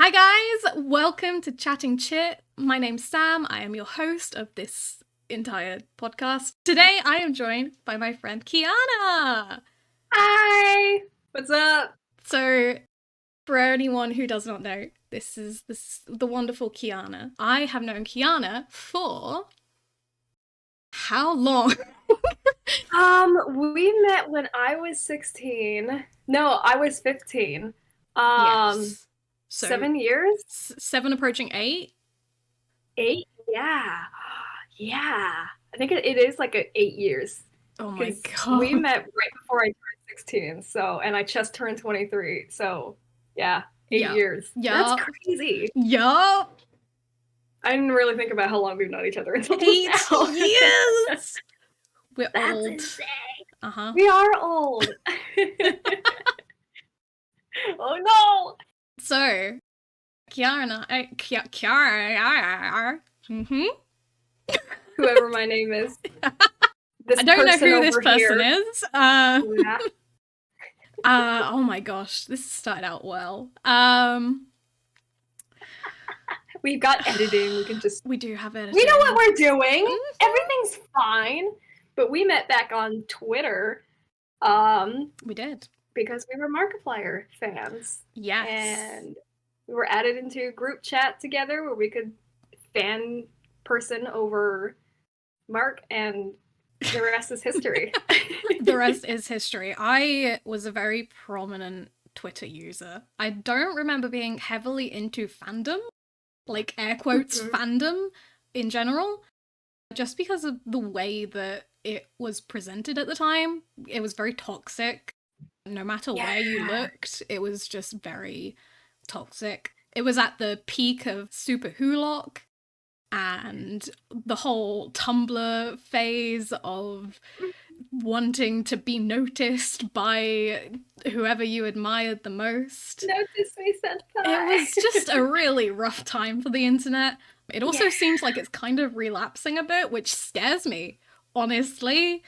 Hi guys, welcome to Chatting Chit. My name's Sam. I am your host of this entire podcast. Today I am joined by my friend Kiana. Hi! What's up? So, for anyone who does not know, this is the wonderful Kiana. I have known Kiana for how long? We met when I was 16. No, I was 15. Yes. So 7 years? 7 approaching 8? 8? Yeah. Yeah. I think it is like 8 years. Oh my 'Cause god. we met right before I turned 16, and I just turned 23. So, yeah, 8 years. That's crazy. Yup. I didn't really think about how long we've known each other until 8 now. years! We're That's old. insane. Uh-huh. We are old. Oh no! So, Kiara, Whoever my name is. I don't know who this person here. is. Yeah. Oh my gosh, this started out well. We've got editing. We do have editing. We know what we're doing. Mm-hmm. Everything's fine. But we met back on Twitter. We did. Because we were Markiplier fans. Yes. And we were added into a group chat together where we could fan person over Mark, and the rest is history. The rest is history. I was a very prominent Twitter user. I don't remember being heavily into fandom, like air quotes fandom in general, just because of the way that it was presented at the time. It was very toxic. No matter where you looked, it was just very toxic. It was at the peak of Super Hulock and the whole Tumblr phase of wanting to be noticed by whoever you admired the most. Notice me, senpai. It was just a really rough time for the internet. It also seems like it's kind of relapsing a bit, which scares me, honestly.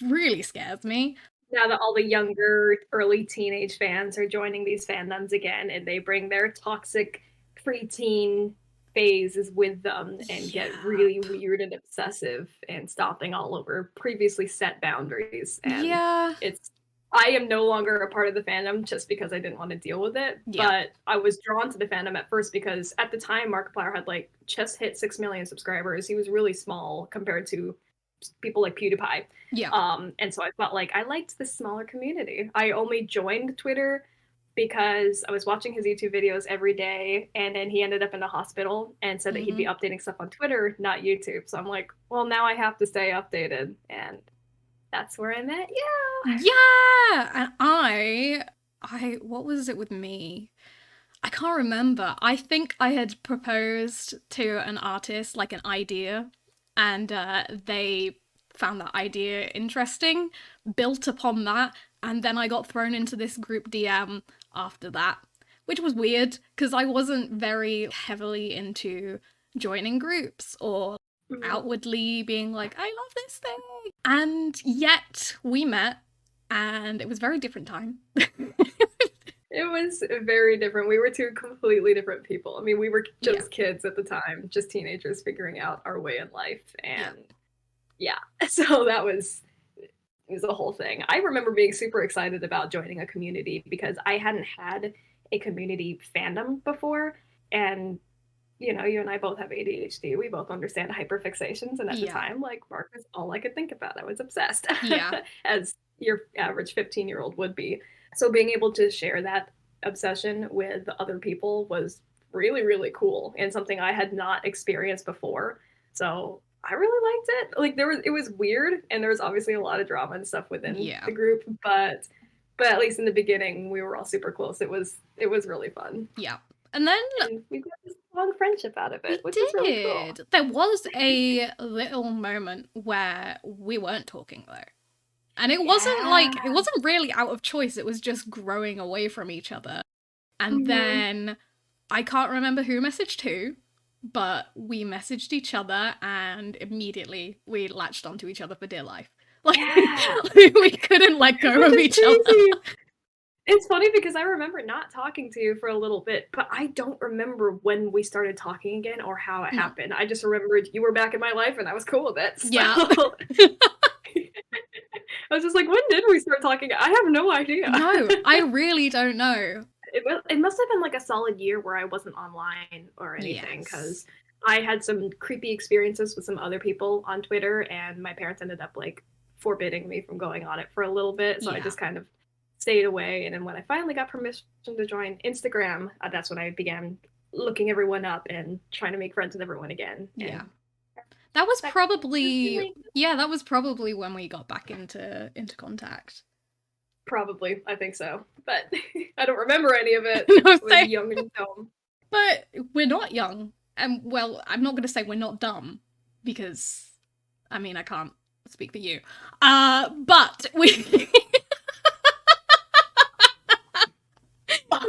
Really scares me. Now that all the younger, early teenage fans are joining these fandoms again, and they bring their toxic preteen phases with them and get really weird and obsessive and stomping all over previously set boundaries. And I am no longer a part of the fandom just because I didn't want to deal with it. But I was drawn to the fandom at first because at the time Markiplier had like just hit 6 million subscribers. He was really small compared to people like PewDiePie. And so I felt like I liked the smaller community. I only joined Twitter because I was watching his YouTube videos every day, and then he ended up in the hospital and said that he'd be updating stuff on Twitter, not YouTube. So I'm like, well, now I have to stay updated, and that's where I met you. Yeah! And I what was it with me? I can't remember. I think I had proposed to an artist, like an idea, and they found that idea interesting, built upon that, and then I got thrown into this group DM after that, which was weird because I wasn't very heavily into joining groups or outwardly being like, I love this thing. And yet we met, and it was a very different time. It was very different. We were two completely different people. I mean, we were just kids at the time, just teenagers figuring out our way in life. And so it was a whole thing. I remember being super excited about joining a community because I hadn't had a community fandom before. And, you know, you and I both have ADHD. We both understand hyperfixations. And at the time, like, Mark was all I could think about. I was obsessed. As your average 15-year-old would be. So being able to share that obsession with other people was really, really cool and something I had not experienced before. So I really liked it. Like it was weird, and there was obviously a lot of drama and stuff within the group, but at least in the beginning we were all super close. It was really fun. Yeah. And then we got this long friendship out of it, which is really cool. There was a little moment where we weren't talking though. And it wasn't it wasn't really out of choice, it was just growing away from each other. And then I can't remember who messaged who, but we messaged each other and immediately we latched onto each other for dear life. Like we couldn't let go of each other. It's funny because I remember not talking to you for a little bit, but I don't remember when we started talking again or how it happened. I just remembered you were back in my life and I was cool with it. So. Yeah. I was just like, when did we start talking? I have no idea. No, I really don't know. It must have been like a solid year where I wasn't online or anything, because I had some creepy experiences with some other people on Twitter, and my parents ended up like forbidding me from going on it for a little bit. So I just kind of stayed away. And then when I finally got permission to join Instagram, that's when I began looking everyone up and trying to make friends with everyone again. Yeah. That was probably that was probably when we got back into contact. Probably, I think so, but I don't remember any of it. No, I was young and dumb. But we're not young, and well, I'm not going to say we're not dumb, because, I mean, I can't speak for you. But we.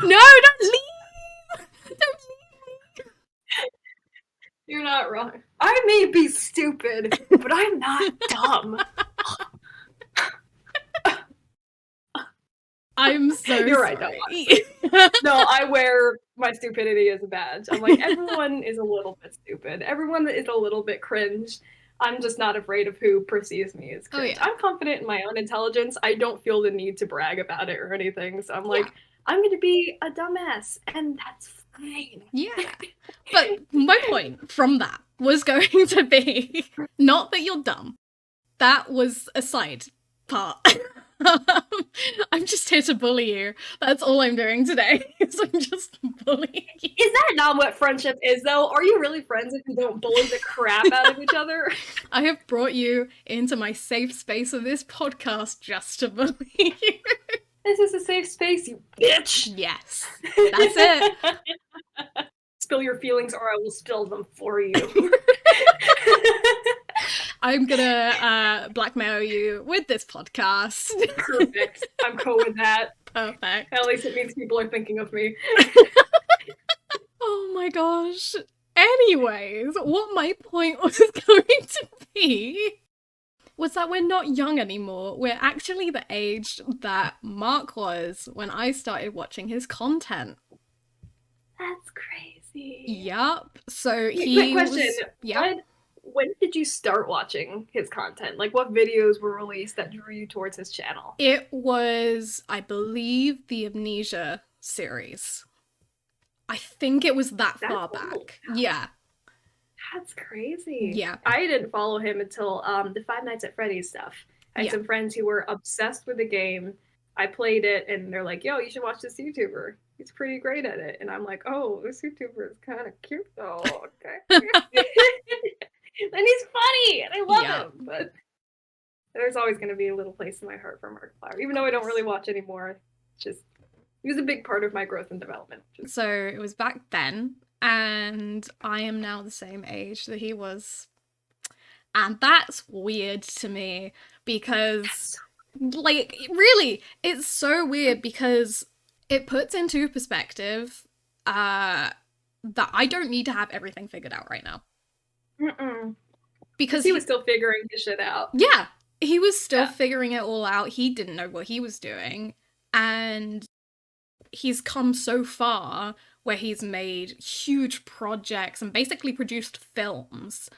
No, don't leave! Don't leave! You're not wrong. I may be stupid, but I'm not dumb. I'm so You're sorry. Right, no, I wear my stupidity as a badge. I'm like, everyone is a little bit stupid. Everyone is a little bit cringe. I'm just not afraid of who perceives me as cringe. I'm confident in my own intelligence. I don't feel the need to brag about it or anything. So I'm like, I'm going to be a dumbass, and that's fine. Yeah. But my point from that was going to be, not that you're dumb. That was a side part. I'm just here to bully you. That's all I'm doing today. Is I'm just bullying you. Is that not what friendship is, though? Are you really friends if you don't bully the crap out of each other? I have brought you into my safe space of this podcast just to bully you. This is a safe space, you bitch! Yes, that's it. Spill your feelings or I will spill them for you. I'm gonna blackmail you with this podcast. Perfect. I'm cool with that. Perfect. At least it means people are thinking of me. Oh my gosh. Anyways, what my point was going to be was that we're not young anymore. We're actually the age that Mark was when I started watching his content. That's crazy. Yup. So Quick question. When did you start watching his content? Like, what videos were released that drew you towards his channel? It was, I believe, the Amnesia series. I think it was that far back. Yeah. That's crazy. Yeah. I didn't follow him until the Five Nights at Freddy's stuff. I had some friends who were obsessed with the game. I played it, and they're like, yo, you should watch this YouTuber. He's pretty great at it. And I'm like, oh, this YouTuber is kind of cute, though. Okay. And he's funny, and I love him. But there's always going to be a little place in my heart for Markiplier, even though I don't really watch anymore. Just he was a big part of my growth and development. So it was back then, and I am now the same age that he was, and that's weird to me because, like, really, it's so weird because it puts into perspective that I don't need to have everything figured out right now. Because he was still figuring his shit out. Yeah, he was still figuring it all out. He didn't know what he was doing, and he's come so far where he's made huge projects and basically produced films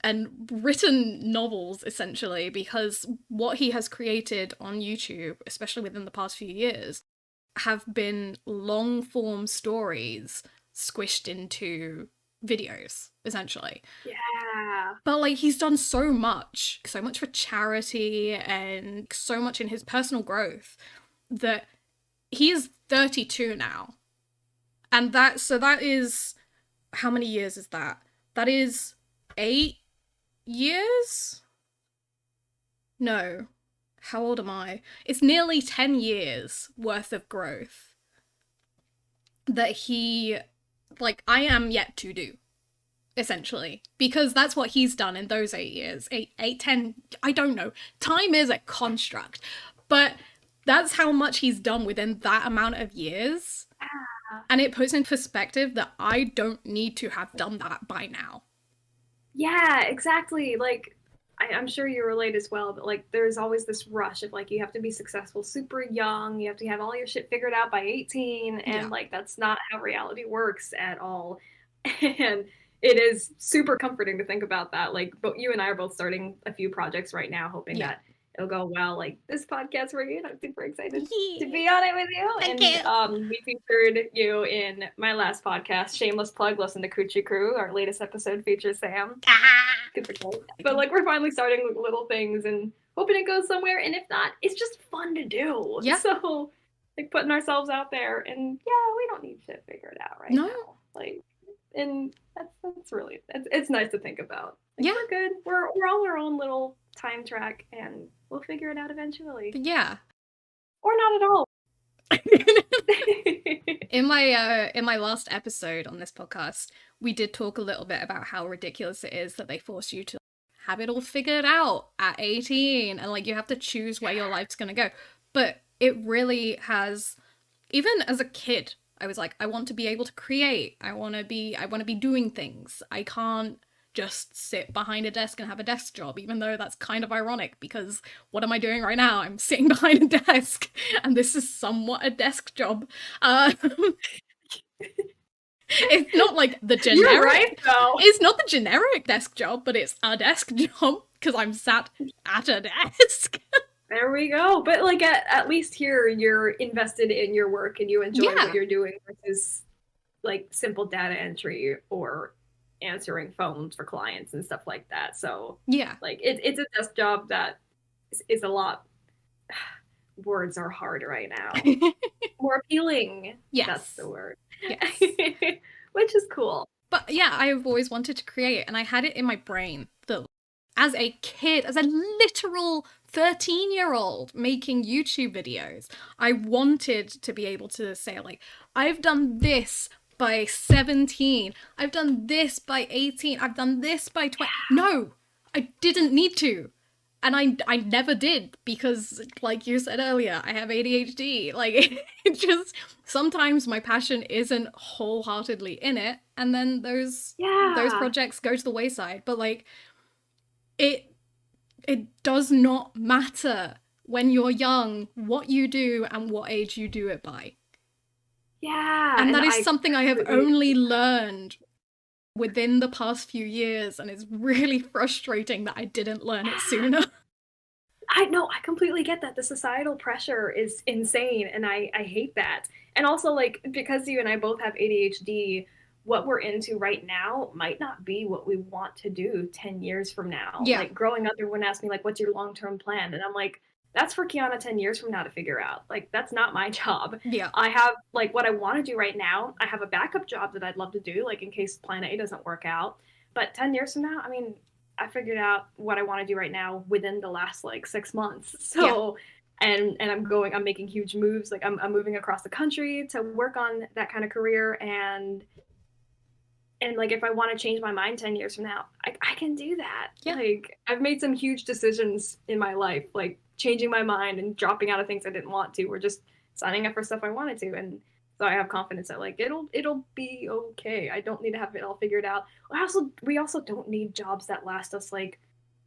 and written novels, essentially, because what he has created on YouTube, especially within the past few years, have been long-form stories squished into videos, essentially. Yeah. But, like, he's done so much for charity and so much in his personal growth that he is 32 now. And that is, how many years is that? That is 8 years? No. How old am I? It's nearly 10 years worth of growth that he, like, I am yet to do, essentially. Because that's what he's done in those 8 years. 10, I don't know. Time is a construct. But that's how much he's done within that amount of years. And it puts in perspective that I don't need to have done that by now. Yeah, exactly. Like, I'm sure you relate as well, but like there's always this rush of like you have to be successful super young, you have to have all your shit figured out by 18, and Yeah. like that's not how reality works at all. And it is super comforting to think about that. Like, but you and I are both starting a few projects right now, hoping Yeah. that it'll go well. Like this podcast for you, I'm super excited to Yeah. be on it with you. Thank And you. we featured you in my last podcast. Shameless plug, listen to Coochie Crew. Our latest episode features Sam. Ah. But like we're finally starting with little things and hoping it goes somewhere. And if not, it's just fun to do. Yeah. So like putting ourselves out there, and yeah, we don't need shit figured out right No. now. Like, and that's really it's nice to think about. Like, Yeah. we're good. We're all our own little time track, and we'll figure it out eventually, Yeah. or not at all. In my last episode on this podcast, we did talk a little bit about how ridiculous it is that they force you to have it all figured out at 18 and like you have to choose where your life's going to go. But it really has, even as a kid, I was like, I want to be able to create. I want to be doing things. I can't just sit behind a desk and have a desk job, even though that's kind of ironic because what am I doing right now? I'm sitting behind a desk and this is somewhat a desk job. It's not like the generic. You're right, though. It's not the generic desk job, but it's a desk job because I'm sat at a desk. There we go. But like at least here you're invested in your work and you enjoy what you're doing versus like simple data entry or answering phones for clients and stuff like that. So yeah, like it's a desk job that is a lot. Words are hard right now. More appealing. Yes. That's the word. Yes. Which is cool. But yeah, I've always wanted to create, and I had it in my brain that as a kid, as a literal 13-year-old making YouTube videos, I wanted to be able to say, like, I've done this by 17, I've done this by 18, I've done this by 20. No, I didn't need to. And I never did because, like you said earlier, I have ADHD. Like, it just, sometimes my passion isn't wholeheartedly in it, and then those projects go to the wayside. But, like, it does not matter when you're young what you do and what age you do it by. Yeah. And that is something I have only learned within the past few years, and it's really frustrating that I didn't learn it sooner. I know, I completely get that. The societal pressure is insane, and I hate that. And also, like, because you and I both have ADHD, what we're into right now might not be what we want to do 10 years from now. Yeah. Like, growing up, everyone asked me, like, what's your long-term plan? And I'm like, that's for Kiana 10 years from now to figure out. Like, that's not my job. Yeah. I have, like, what I want to do right now, I have a backup job that I'd love to do, like, in case plan A doesn't work out. But 10 years from now, I mean, I figured out what I want to do right now within the last like 6 months. So, and I'm making huge moves. Like I'm moving across the country to work on that kind of career. And like, if I want to change my mind 10 years from now, I can do that. Yeah. Like I've made some huge decisions in my life, like changing my mind and dropping out of things I didn't want to, or just signing up for stuff I wanted to. And so I have confidence that like it'll be okay. I don't need to have it all figured out. We also don't need jobs that last us like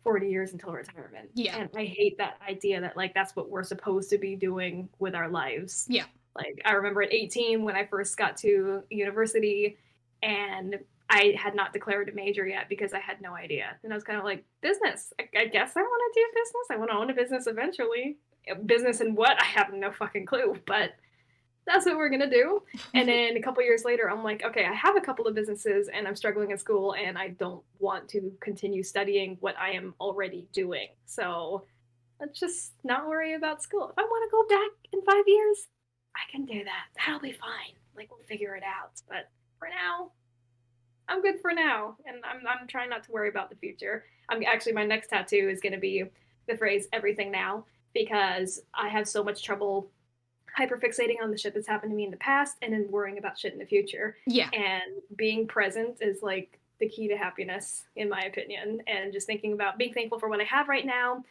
40 years until retirement. Yeah. And I hate that idea that like that's what we're supposed to be doing with our lives. Yeah. Like I remember at 18 when I first got to university and I had not declared a major yet because I had no idea. And I was kind of like, business. I guess I want to do business. I want to own a business eventually. Business in what? I have no fucking clue. But that's what we're going to do. And then a couple years later, I'm like, okay, I have a couple of businesses and I'm struggling at school and I don't want to continue studying what I am already doing. So let's just not worry about school. If I want to go back in 5 years, I can do that. That'll be fine. Like, we'll figure it out. But for now, I'm good for now. And I'm trying not to worry about the future. Actually, my next tattoo is going to be the phrase everything now, because I have so much trouble hyperfixating on the shit that's happened to me in the past and then worrying about shit in the future. Yeah. And being present is like the key to happiness, in my opinion. And just thinking about being thankful for what I have right now,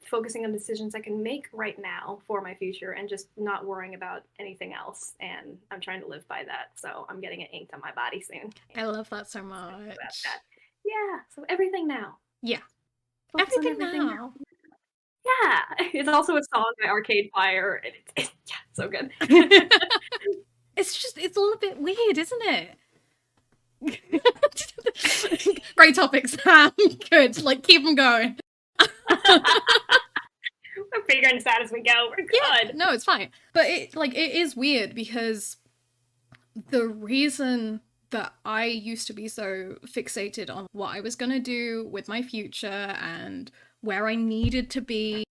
focusing on decisions I can make right now for my future, and just not worrying about anything else. And I'm trying to live by that. So I'm getting it inked on my body soon. I love that so much. Yeah. So everything now. Yeah. focus on Everything everything now. now. Yeah, it's also a song by Arcade Fire, and it's yeah, so good. It's all a bit weird, isn't it? Great topics. Good. Like, keep them going. We're figuring this out as we go. We're good. Yeah, no, it's fine. But it is weird because the reason that I used to be so fixated on what I was going to do with my future and where I needed to be,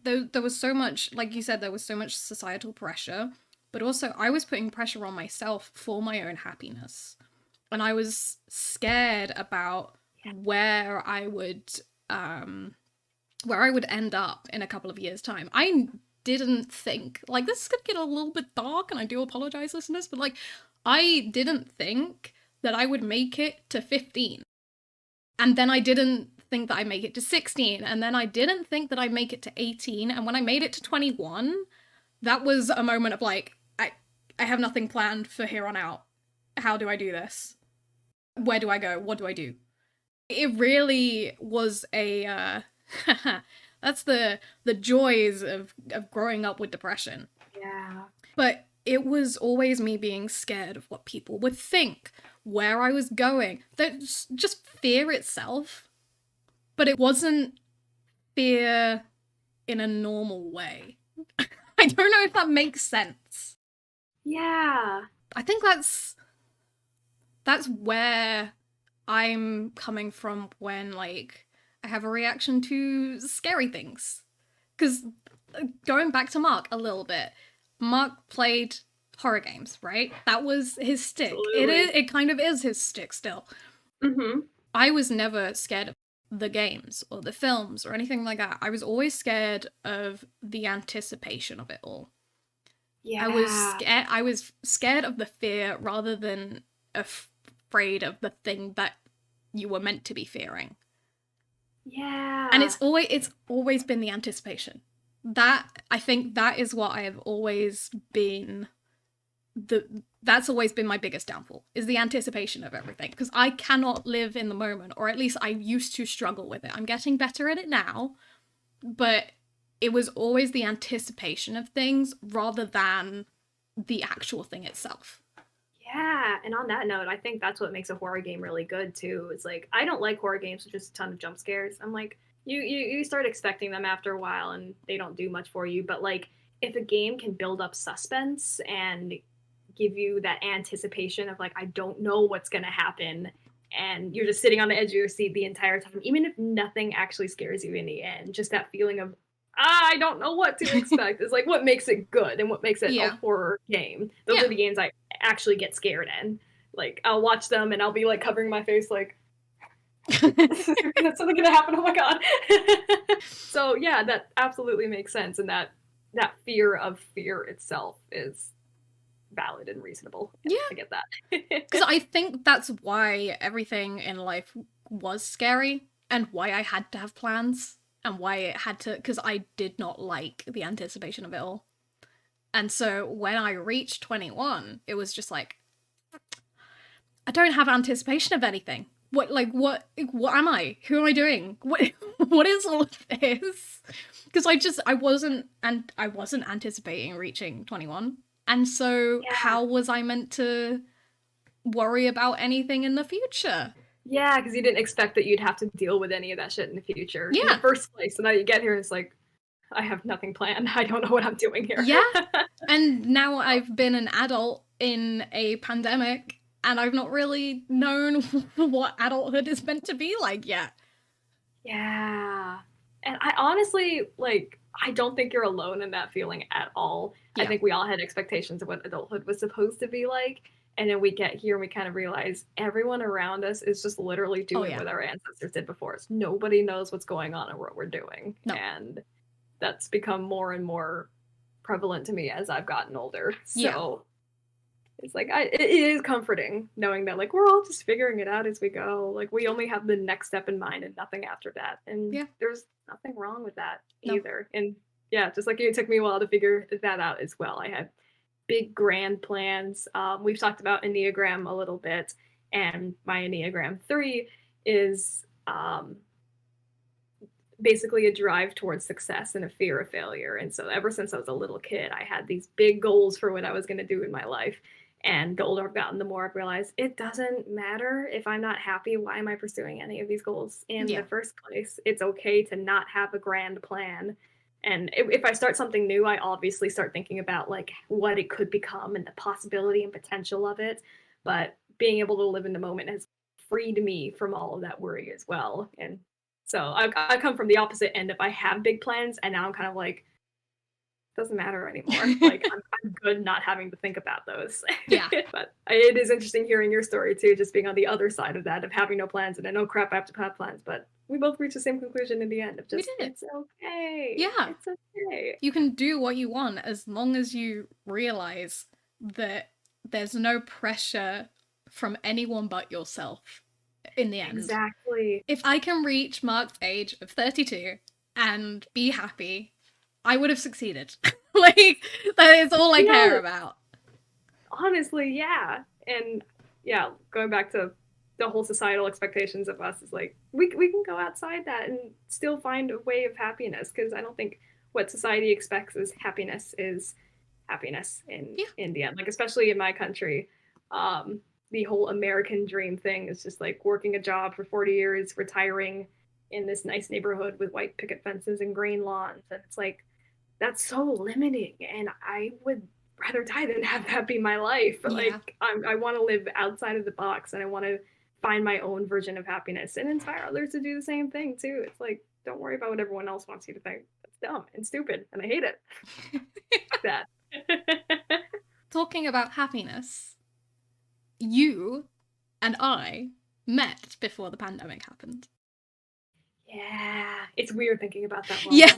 there was so much, like you said, there was so much societal pressure, but also I was putting pressure on myself for my own happiness. And I was scared about um where I would end up in a couple of years' time. I didn't think, like, this is gonna get a little bit dark, and I do apologize, listeners, but like, I didn't think that I would make it to 15. And then I didn't think that I'd make it to 16. And then I didn't think that I'd make it to 18. And when I made it to 21, that was a moment of like, I have nothing planned for here on out. How do I do this? Where do I go? What do I do? It really was a that's the joys of growing up with depression. Yeah. But it was always me being scared of what people would think, where I was going. That's just fear itself. But it wasn't fear in a normal way. I don't know if that makes sense. Yeah. I think that's where I'm coming from when, like, I have a reaction to scary things. Because going back to Mark a little bit, Mark played horror games, right? That was his stick. Absolutely. It kind of is his stick still. Mm-hmm. I was never scared of the games or the films or anything like that. I was always scared of the anticipation of it all. Yeah. I was scared of the fear rather than afraid of the thing that you were meant to be fearing. Yeah. And it's always been the anticipation. That, I think, that is what I have always been that's always been my biggest downfall, is the anticipation of everything, because I cannot live in the moment, or at least I used to struggle with it. I'm getting better at it now, but it was always the anticipation of things rather than the actual thing itself. Yeah, and on that note, I think that's what makes a horror game really good too. It's like, I don't like horror games with just a ton of jump scares. I'm like, you start expecting them after a while and they don't do much for you. But like, if a game can build up suspense and give you that anticipation of like, I don't know what's gonna happen, and you're just sitting on the edge of your seat the entire time, even if nothing actually scares you in the end, just that feeling of I don't know what to expect is like what makes it good and what makes it a horror game. Those are the games I actually get scared in. Like, I'll watch them and I'll be like covering my face like is something gonna happen? Oh my god. So yeah, that absolutely makes sense, and that fear of fear itself is valid and reasonable. Yeah, I get that. Because I think that's why everything in life was scary, and why I had to have plans, and why it had to, because I did not like the anticipation of it all. And so when I reached 21, it was just like, I don't have anticipation of anything. What am I? Who am I doing? What is all of this? Because I wasn't anticipating reaching 21. And so how was I meant to worry about anything in the future? Yeah, because you didn't expect that you'd have to deal with any of that shit in the future in the first place. So now you get here and it's like, I have nothing planned. I don't know what I'm doing here. Yeah. And now I've been an adult in a pandemic, and I've not really known what adulthood is meant to be like yet. Yeah. And I honestly, like, I don't think you're alone in that feeling at all. Yeah. I think we all had expectations of what adulthood was supposed to be like. And then we get here and we kind of realize everyone around us is just literally doing what our ancestors did before us. Nobody knows what's going on or what we're doing. No. And that's become more and more prevalent to me as I've gotten older. So it's like, it is comforting knowing that, like, we're all just figuring it out as we go. Like, we only have the next step in mind and nothing after that. And there's nothing wrong with that either. And yeah, just like it took me a while to figure that out as well. I had big grand plans. We've talked about Enneagram a little bit, and my Enneagram 3 is basically a drive towards success and a fear of failure. And so ever since I was a little kid, I had these big goals for what I was going to do in my life. And the older I've gotten, the more I've realized it doesn't matter if I'm not happy. Why am I pursuing any of these goals in Yeah. the first place? It's okay to not have a grand plan. And if I start something new, I obviously start thinking about like what it could become and the possibility and potential of it. But being able to live in the moment has freed me from all of that worry as well. And so I come from the opposite end. If I have big plans, and now I'm kind of like, doesn't matter anymore. Like I'm good not having to think about those. Yeah. But it is interesting hearing your story too, just being on the other side of that, of having no plans. And I know crap, I have to have plans, but we both reached the same conclusion in the end of just, it's okay. Yeah. It's okay. You can do what you want as long as you realize that there's no pressure from anyone but yourself in the end. Exactly. If I can reach Mark's age of 32 and be happy, I would have succeeded. Like, that is all I care about. Honestly, yeah. And yeah, going back to the whole societal expectations of us is like, we can go outside that and still find a way of happiness, because I don't think what society expects is happiness in the end. Like, especially in my country, the whole American dream thing is just like working a job for 40 years, retiring in this nice neighborhood with white picket fences and green lawns. And it's like, that's so limiting. And I would rather die than have that be my life. But like, I want to live outside of the box, and I want to find my own version of happiness and inspire others to do the same thing too. It's like, don't worry about what everyone else wants you to think. That's dumb and stupid, and I hate it. That. Talking about happiness, you and I met before the pandemic happened. Yeah, it's weird thinking about that. Yeah.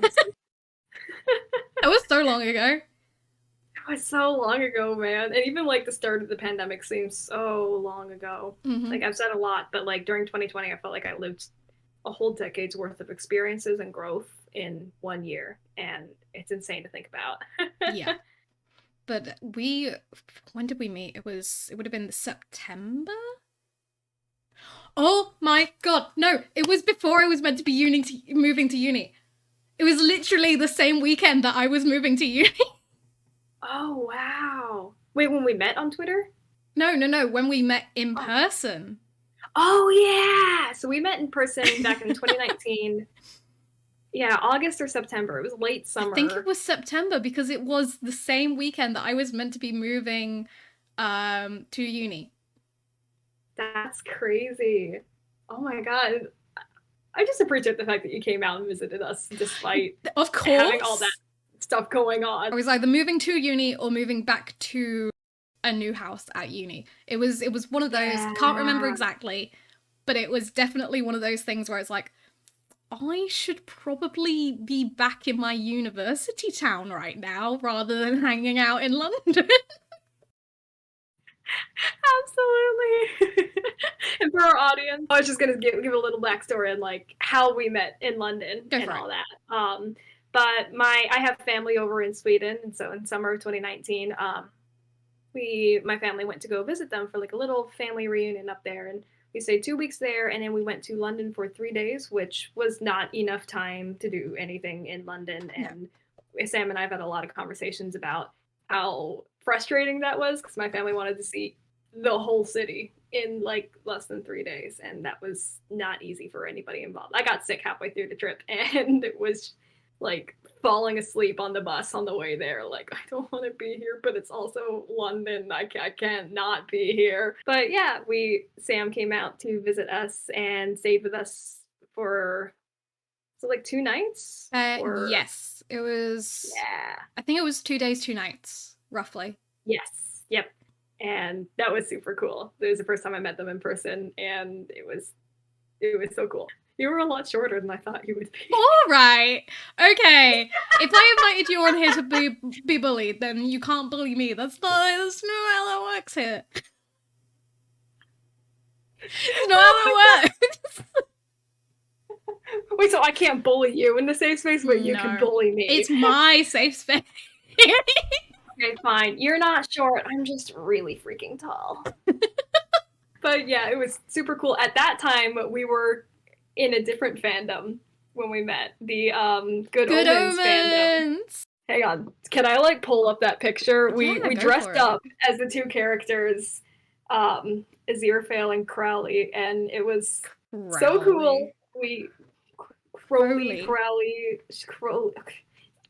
That was so long ago. It was so long ago, man. And even like the start of the pandemic seems so long ago. Mm-hmm. Like, I've said a lot, but like during 2020, I felt like I lived a whole decade's worth of experiences and growth in 1 year. And it's insane to think about. Yeah. But when did we meet? It would have been September? Oh my god, no, it was before I was meant to be moving to uni. It was literally the same weekend that I was moving to uni. Oh, wow. Wait, when we met on Twitter? No, when we met in person. Oh, yeah. So we met in person back in 2019. Yeah, August or September. It was late summer. I think it was September, because it was the same weekend that I was meant to be moving to uni. That's crazy. Oh my god. I just appreciate the fact that you came out and visited us despite of course having all that stuff going on. I was either moving to uni or moving back to a new house at uni. It was one of those, can't remember exactly, but it was definitely one of those things where it's like, I should probably be back in my university town right now rather than hanging out in London. Absolutely. And for our audience, I was just gonna give a little backstory on like how we met in London and all that. But I have family over in Sweden, and so in summer of 2019, my family went to go visit them for like a little family reunion up there, and we stayed 2 weeks there, and then we went to London for 3 days, which was not enough time to do anything in London. And Sam and I have had a lot of conversations about how frustrating that was, because my family wanted to see the whole city in like less than 3 days, and that was not easy for anybody involved. I got sick halfway through the trip, and it was like falling asleep on the bus on the way there. Like, I don't want to be here, but it's also London. I can't not be here. But yeah, Sam came out to visit us and stayed with us for like 2 nights. Yes, it was. Yeah, I think it was 2 days, 2 nights, roughly. Yes. Yep. And that was super cool. It was the first time I met them in person, and it was so cool. You were a lot shorter than I thought you would be. All right. Okay. If I invited you on here to be bullied, then you can't bully me. That's not how that works here. It's not how that works. Wait, so I can't bully you in the safe space, but you can bully me? It's my safe space. Okay, fine. You're not short. I'm just really freaking tall. But yeah, it was super cool. At that time, we were in a different fandom. when we met. The Good Good Omens fandom. Omens! Hang on. Can I like pull up that picture? Yeah, We go dressed for it. up as the two characters, Aziraphale and Crowley, and it was so cool. We Crowley.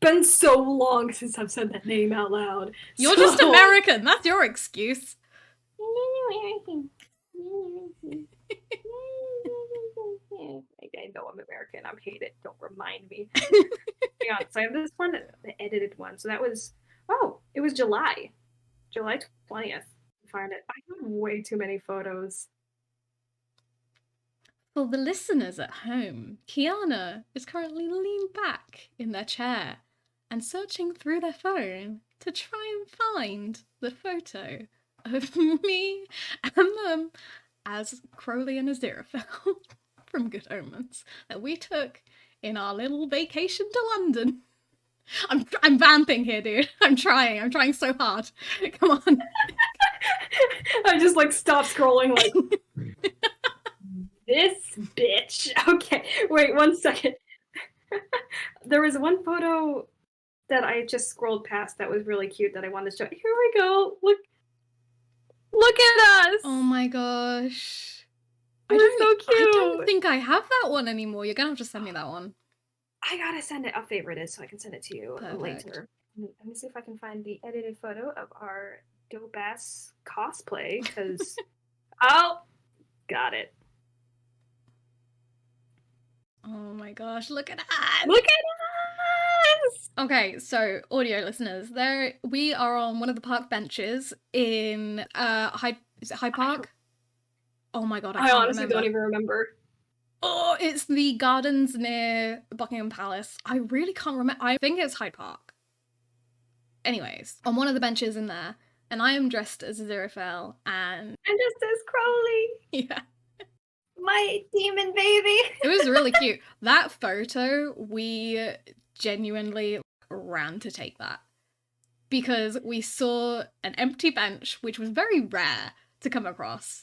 Been so long since I've said that name out loud. You're just American. That's your excuse. I know I'm American. I hate it. Don't remind me. Hang on. So I have this one, the edited one. So that was, it was July 20th. Find it. I have way too many photos. For the listeners at home, Kiana is currently leaned back in their chair and searching through their phone to try and find the photo of me and them as Crowley and Aziraphale from Good Omens that we took in our little vacation to London. I'm vamping here, dude. I'm trying so hard. Come on. I just like stopped scrolling like this bitch. Okay, wait 1 second. There was one photo that I just scrolled past that was really cute that I wanted to show. Here we go. Look at us. Oh my gosh. We're so cute. I don't think I have that one anymore. You're gonna have to send me that one. I gotta send it. I'll favorite it so I can send it to you Perfect. later. Let me see if I can find the edited photo of our dope ass cosplay because got it. Oh my gosh, look at us! Look at us! Okay, so audio listeners, we are on one of the park benches in Hyde Park? Oh my god, I honestly don't even remember. Oh, it's the gardens near Buckingham Palace. I really can't remember. I think it's Hyde Park. Anyways, on one of the benches in there, and I am dressed as Aziraphale, and I'm dressed as Crowley. Yeah. My demon baby. It was really cute. That photo, we genuinely ran to take that. Because we saw an empty bench, which was very rare to come across.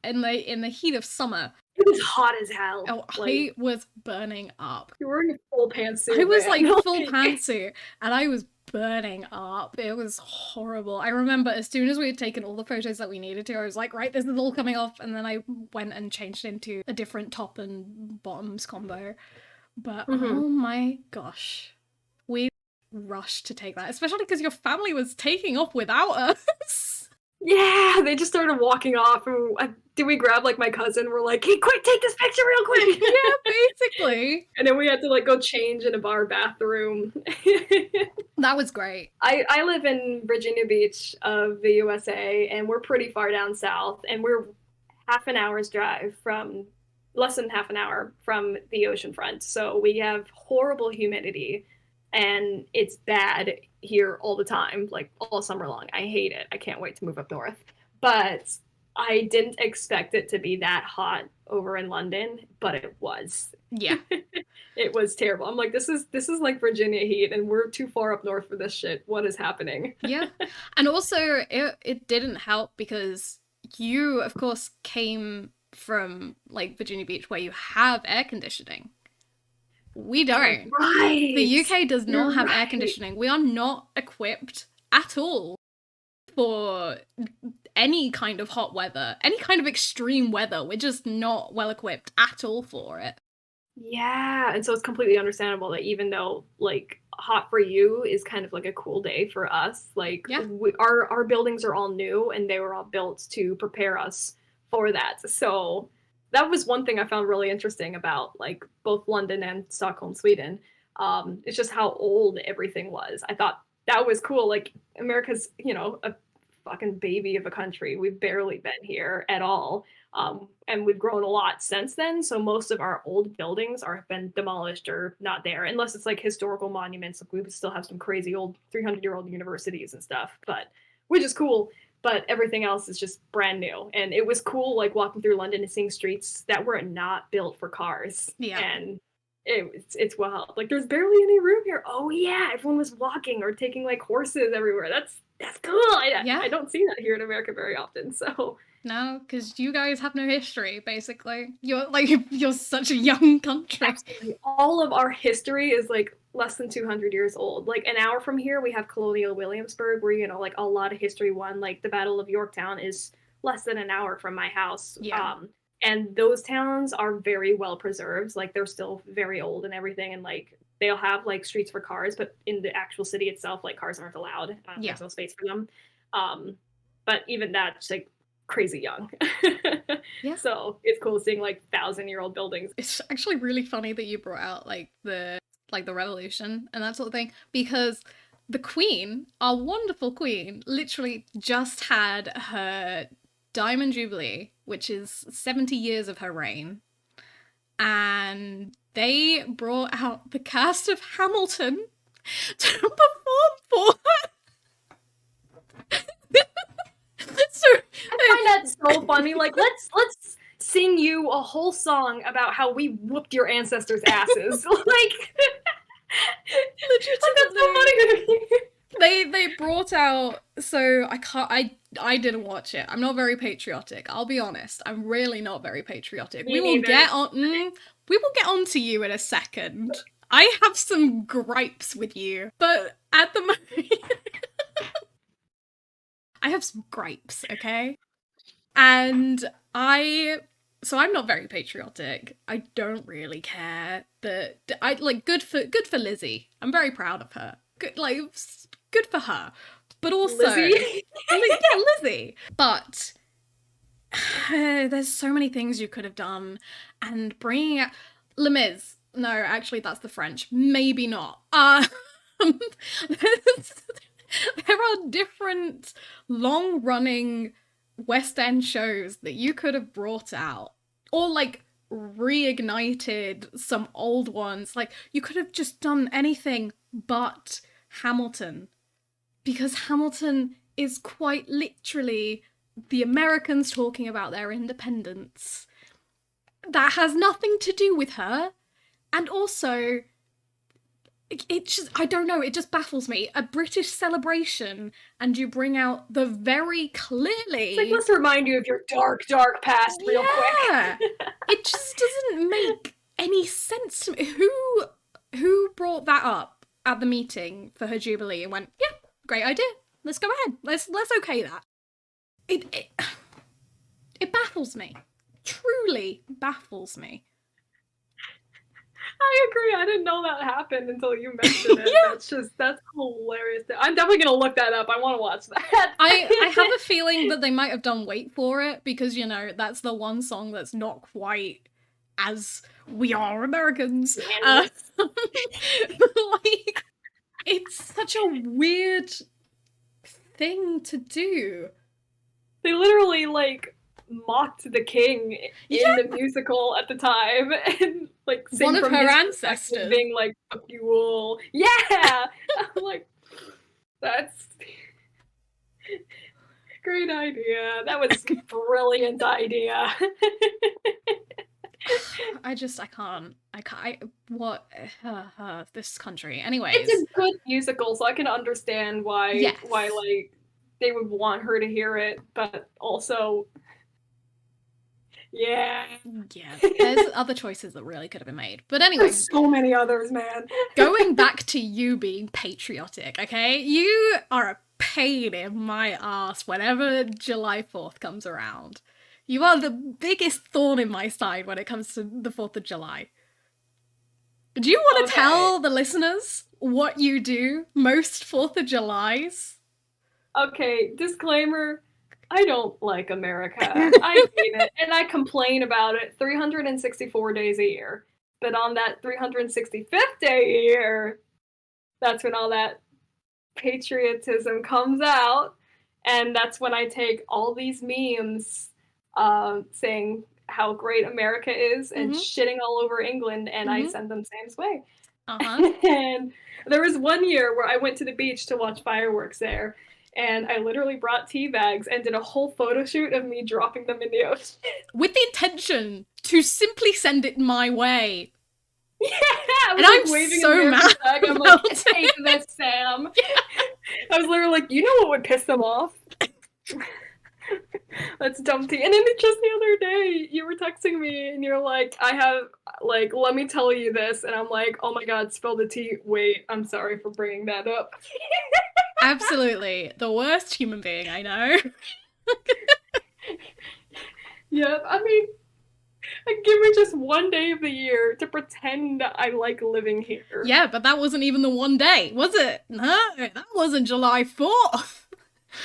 In the heat of summer. It was hot as hell. Oh, I was burning up. You were in a full pantsuit. I was like full pantsuit, and I was burning up. It was horrible. I remember as soon as we had taken all the photos that we needed to, I was like, right, this is all coming off, and then I went and changed into a different top and bottoms combo. But oh my gosh, we rushed to take that, especially because your family was taking off without us. Yeah, they just started walking off, and did we grab like my cousin? We're like, hey, quick, take this picture real quick. Yeah, basically. And then we had to like go change in a bar bathroom. That was great. I live in Virginia Beach of the USA, and we're pretty far down south, and we're less than half an hour from the ocean front. So we have horrible humidity, and it's bad here all the time, like all summer long. I hate it. I can't wait to move up north. But I didn't expect it to be that hot over in London, but it was. Yeah. It was terrible. I'm like, this is like Virginia heat, and we're too far up north for this shit. What is happening? Yeah. And also it didn't help because you, of course, came from like Virginia Beach where you have air conditioning. We don't. Right. The UK does not have air conditioning. We are not equipped at all for any kind of hot weather, any kind of extreme weather. We're just not well equipped at all for it. Yeah, and so it's completely understandable that even though like hot for you is kind of like a cool day for us, like our buildings are all new and they were all built to prepare us for that. So that was one thing I found really interesting about like both London and Stockholm, Sweden. It's just how old everything was. I thought that was cool. Like America's, a fucking baby of a country. We've barely been here at all. And we've grown a lot since then. So most of our old buildings have been demolished or not there, unless it's like historical monuments. Like we still have some crazy old 300-year-old universities and stuff, which is cool. But everything else is just brand new. And it was cool, like walking through London and seeing streets that were not built for cars. Yeah. And it's wild. Like there's barely any room here. Oh yeah, everyone was walking or taking like horses everywhere. That's cool. I don't see that here in America very often. So No, because you guys have no history, basically. You're such a young country. Absolutely. All of our history is like less than 200 years old. Like an hour from here, we have Colonial Williamsburg, where, you know, like a lot of history won. Like the Battle of Yorktown is less than an hour from my house. Yeah. And those towns are very well preserved. Like they're still very old and everything. And like they'll have like streets for cars, but in the actual city itself, like cars aren't allowed. There's no space for them. But even that's like crazy young. Yeah. So it's cool seeing like 1,000-year-old buildings. It's actually really funny that you brought out like the revolution and that sort of thing, because the Queen, our wonderful Queen, literally just had her Diamond Jubilee, which is 70 years of her reign, and they brought out the cast of Hamilton to perform for her. So I find that so funny. Like, let's sing you a whole song about how we whooped your ancestors' asses. Like, that's so funny. They brought out, so I didn't watch it. I'm not very patriotic. I'll be honest. I'm really not very patriotic. We will get on to you in a second. I have some gripes with you, but at the moment I have some gripes, okay? And I'm not very patriotic. I don't really care that I like good for Lizzie. I'm very proud of her. Good for her. But also Lizzie? yeah, Lizzie. But there's so many things you could have done, and bringing out Les Mis. No, actually that's the French. Maybe not. There are different long-running West End shows that you could have brought out, or like reignited some old ones. Like you could have just done anything but Hamilton, because Hamilton is quite literally the Americans talking about their independence. That has nothing to do with her, and also it just, I don't know, it just baffles me. A British celebration, and you bring out the very clearly... It's like, let's remind you of your dark past real quick. It just doesn't make any sense to me. Who brought that up at the meeting for her Jubilee and went, yeah, great idea. Let's go ahead. Let's okay that. It baffles me. Truly baffles me. I agree. I didn't know that happened until you mentioned it. Yeah. That's hilarious. I'm definitely gonna look that up. I want to watch that. I have a feeling that they might have done Wait For It, because, you know, that's the one song that's not quite as We Are Americans. Like, it's such a weird thing to do. They literally like mocked the king in the musical at the time, and like one of her ancestors being like, fuck you all. Yeah. I'm like, that's great idea. That was a brilliant idea. I can't. This country. Anyways. It's a good musical, so I can understand why like they would want her to hear it, but also yeah, there's other choices that really could have been made. But anyway, there's so many others, man. Going back to you being patriotic, okay? You are a pain in my ass whenever July 4th comes around. You are the biggest thorn in my side when it comes to the 4th of July. Do you want to tell the listeners what you do most 4th of Julys? Okay, disclaimer. I don't like America. I hate it, and I complain about it 364 days a year. But on that 365th day a year, that's when all that patriotism comes out, and that's when I take all these memes saying how great America is and shitting all over England, and I send them Sam's way. And there was one year where I went to the beach to watch fireworks there, and I literally brought tea bags and did a whole photo shoot of me dropping them in the ocean. With the intention to simply send it my way. Yeah, I was and like I'm waving so mad. I'm like, take this, Sam. Yeah. I was literally like, you know what would piss them off? That's dumb tea. And then just the other day, you were texting me and you're like, I have, like, let me tell you this. And I'm like, oh my God, spill the tea. Wait, I'm sorry for bringing that up. Absolutely. The worst human being I know. Yeah, I mean, give me just one day of the year to pretend that I like living here. Yeah, but that wasn't even the one day, was it? No, that wasn't July 4th.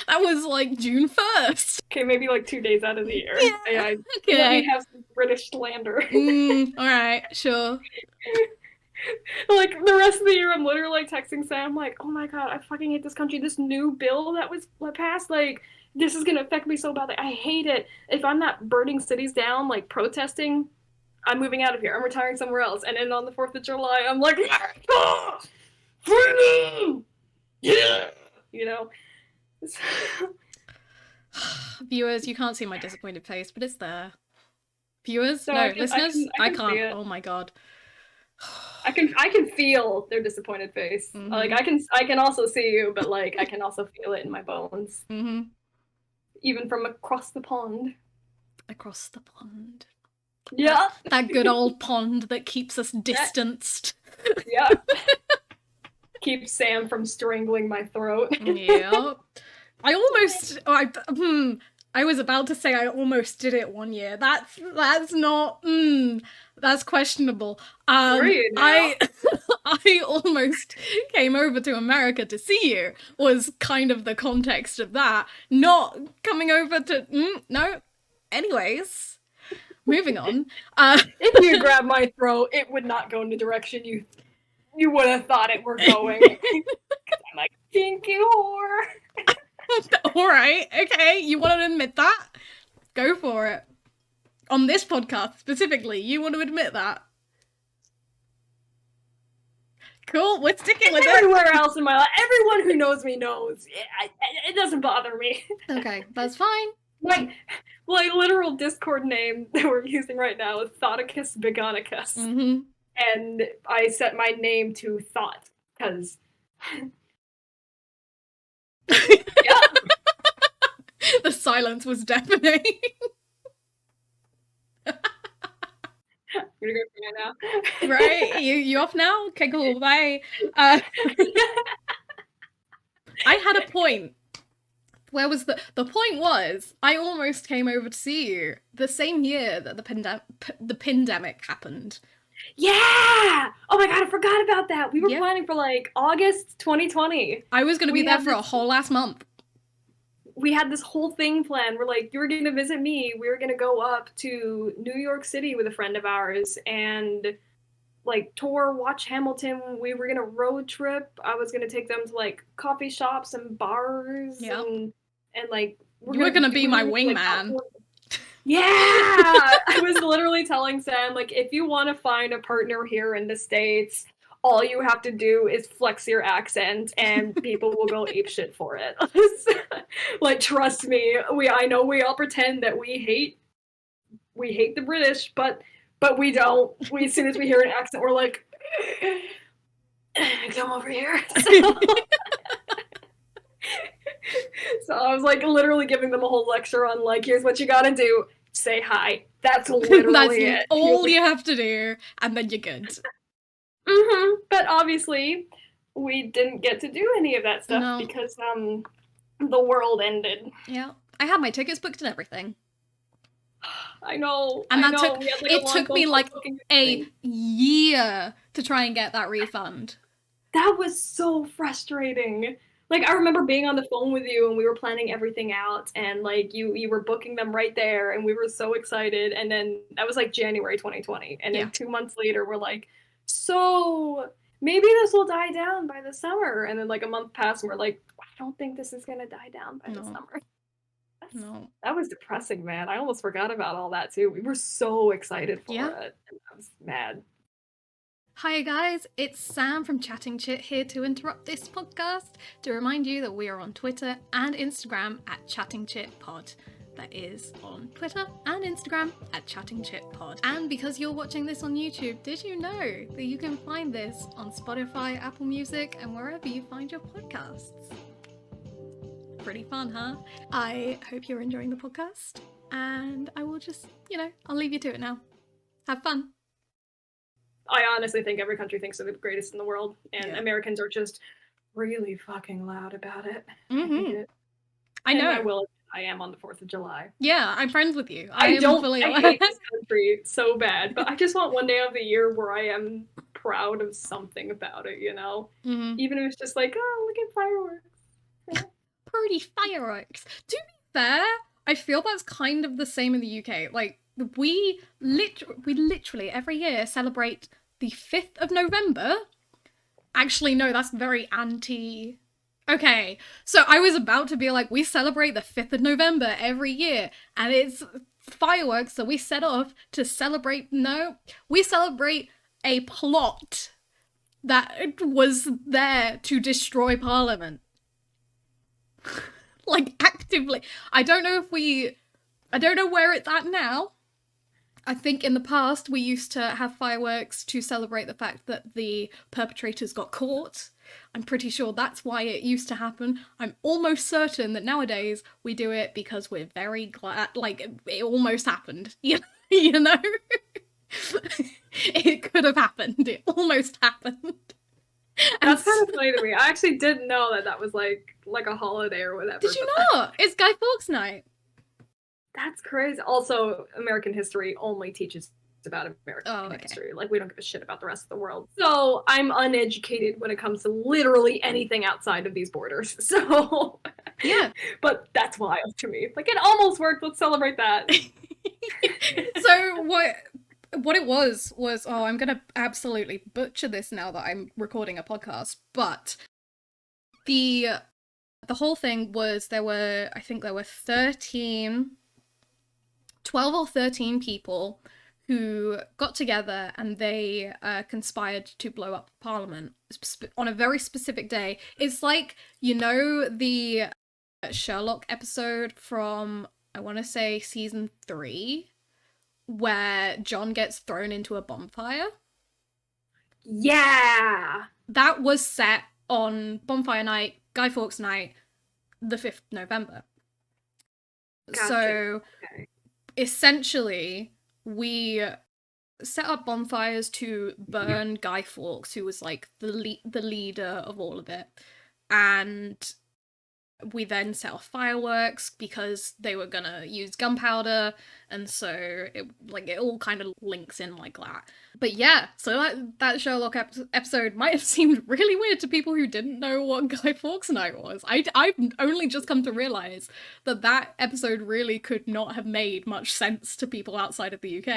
That was like June 1st. Okay, maybe like 2 days out of the year. Yeah, okay. Let me have some British slander. Alright, sure. Like, the rest of the year, I'm literally like texting Sam, like, oh my God, I fucking hate this country. This new bill that was passed, like, this is gonna affect me so badly. I hate it. If I'm not burning cities down, like, protesting, I'm moving out of here. I'm retiring somewhere else. And then on the 4th of July, I'm like, freedom! Yeah! You know? Viewers, you can't see my disappointed face, but it's there. Viewers? So no, listeners? I can see can't. it. Oh my God. I can feel their disappointed face. Mhm. Like, I can also see you, but like I can also feel it in my bones. Mm-hmm. Even from across the pond. Across the pond. Yeah. That good old pond that keeps us distanced. Yeah. Keeps Sam from strangling my throat. Yeah. I was about to say I almost did it one year. That's not that's questionable. Were you now? I almost came over to America to see you was kind of the context of that. Not coming over to no. Anyways, moving on. If you grabbed my throat, it would not go in the direction you would have thought it were going. I'm like, kinky whore. Alright, okay, you want to admit that? Go for it. On this podcast, specifically, you want to admit that? Cool, we're sticking with it. Everywhere else in my life, everyone who knows me knows. It doesn't bother me. Okay, that's fine. My literal Discord name that we're using right now is Thoticus Begonicus. Mm-hmm. And I set my name to Thought, because... Yeah. The silence was deafening. I'm gonna go for now. Right? You off now? Okay, cool, bye. I had a point. Where was the point was, I almost came over to see you the same year that the pandemic happened. Yeah! Oh my God, I forgot about that. We were planning for like August 2020. I was gonna be there for a whole last month. We had this whole thing planned. We're like, you were going to visit me. We were going to go up to New York City with a friend of ours and like tour, watch Hamilton. We were going to road trip. I was going to take them to like coffee shops and bars and like you were going to be my wingman. Yeah. I was literally telling Sam, like, if you want to find a partner here in the States, all you have to do is flex your accent and people will go apeshit for it. Like, trust me, I know we all pretend that we hate the British, but we don't. As soon as we hear an accent, we're like, come over here. So I was like literally giving them a whole lecture on like, here's what you gotta do. Say hi. That's literally it. All you have to do, and then you're good. Mm-hmm. But obviously, we didn't get to do any of that stuff because the world ended. Yeah, I had my tickets booked and everything. I know. And it took me like a year to try and get that refund. That was so frustrating. Like, I remember being on the phone with you and we were planning everything out and like you were booking them right there and we were so excited. And then that was like January 2020. And then 2 months later, we're like, so maybe this will die down by the summer. And then like a month passed and we're like, I don't think this is going to die down by the summer. That was depressing, man. I almost forgot about all that too. We were so excited for it. And I was mad. Hi guys, it's Sam from Chatting Chit here to interrupt this podcast to remind you that we are on Twitter and Instagram at Chatting Chit Pod. That is on Twitter and Instagram at Chatting Chit Pod. And because you're watching this on YouTube, did you know that you can find this on Spotify, Apple Music, and wherever you find your podcasts? pretty fun, huh? I hope you're enjoying the podcast, and I will just, I'll leave you to it now. Have fun. I honestly think every country thinks they're the greatest in the world, and Americans are just really fucking loud about it. Mm-hmm. I hate it. I know. I am on the 4th of July. Yeah, I'm friends with you. I hate this country so bad, but I just want one day of the year where I am proud of something about it, Mm-hmm. Even if it's just like, oh, look at fireworks. Pretty fireworks. To be fair, I feel that's kind of the same in the UK. Like, we literally every year celebrate the 5th of November. Actually, no, that's very anti... Okay, so I was about to be like, we celebrate the 5th of November every year, and it's fireworks that we set off to celebrate... No, we celebrate a plot that was there to destroy Parliament. Like, actively. I don't know where it's at now. I think in the past we used to have fireworks to celebrate the fact that the perpetrators got caught. I'm pretty sure that's why it used to happen. I'm almost certain that nowadays we do it because we're very glad, like, it almost happened. You know? It could have happened. It almost happened. That's kind of funny to me. I actually didn't know that was like a holiday or whatever. Did you not? It's Guy Fawkes Night. That's crazy. Also, American history only teaches about American history. Like, we don't give a shit about the rest of the world. So I'm uneducated when it comes to literally anything outside of these borders. So yeah. But that's wild to me. Like, it almost worked. Let's celebrate that. So what it was, I'm gonna absolutely butcher this now that I'm recording a podcast, but the whole thing was I think there were 12 or 13 people who got together and they conspired to blow up Parliament on a very specific day. It's like, the Sherlock episode from, I want to say, season 3, where John gets thrown into a bonfire. Yeah! That was set on Bonfire Night, Guy Fawkes Night, the 5th of November. Gotcha. So, essentially, we set up bonfires to burn Guy Fawkes, who was, like, the leader of all of it. And we then set off fireworks because they were gonna use gunpowder, and so it all kind of links in like that. But yeah, so that Sherlock episode might have seemed really weird to people who didn't know what Guy Fawkes Night was. I've only just come to realize that episode really could not have made much sense to people outside of the UK.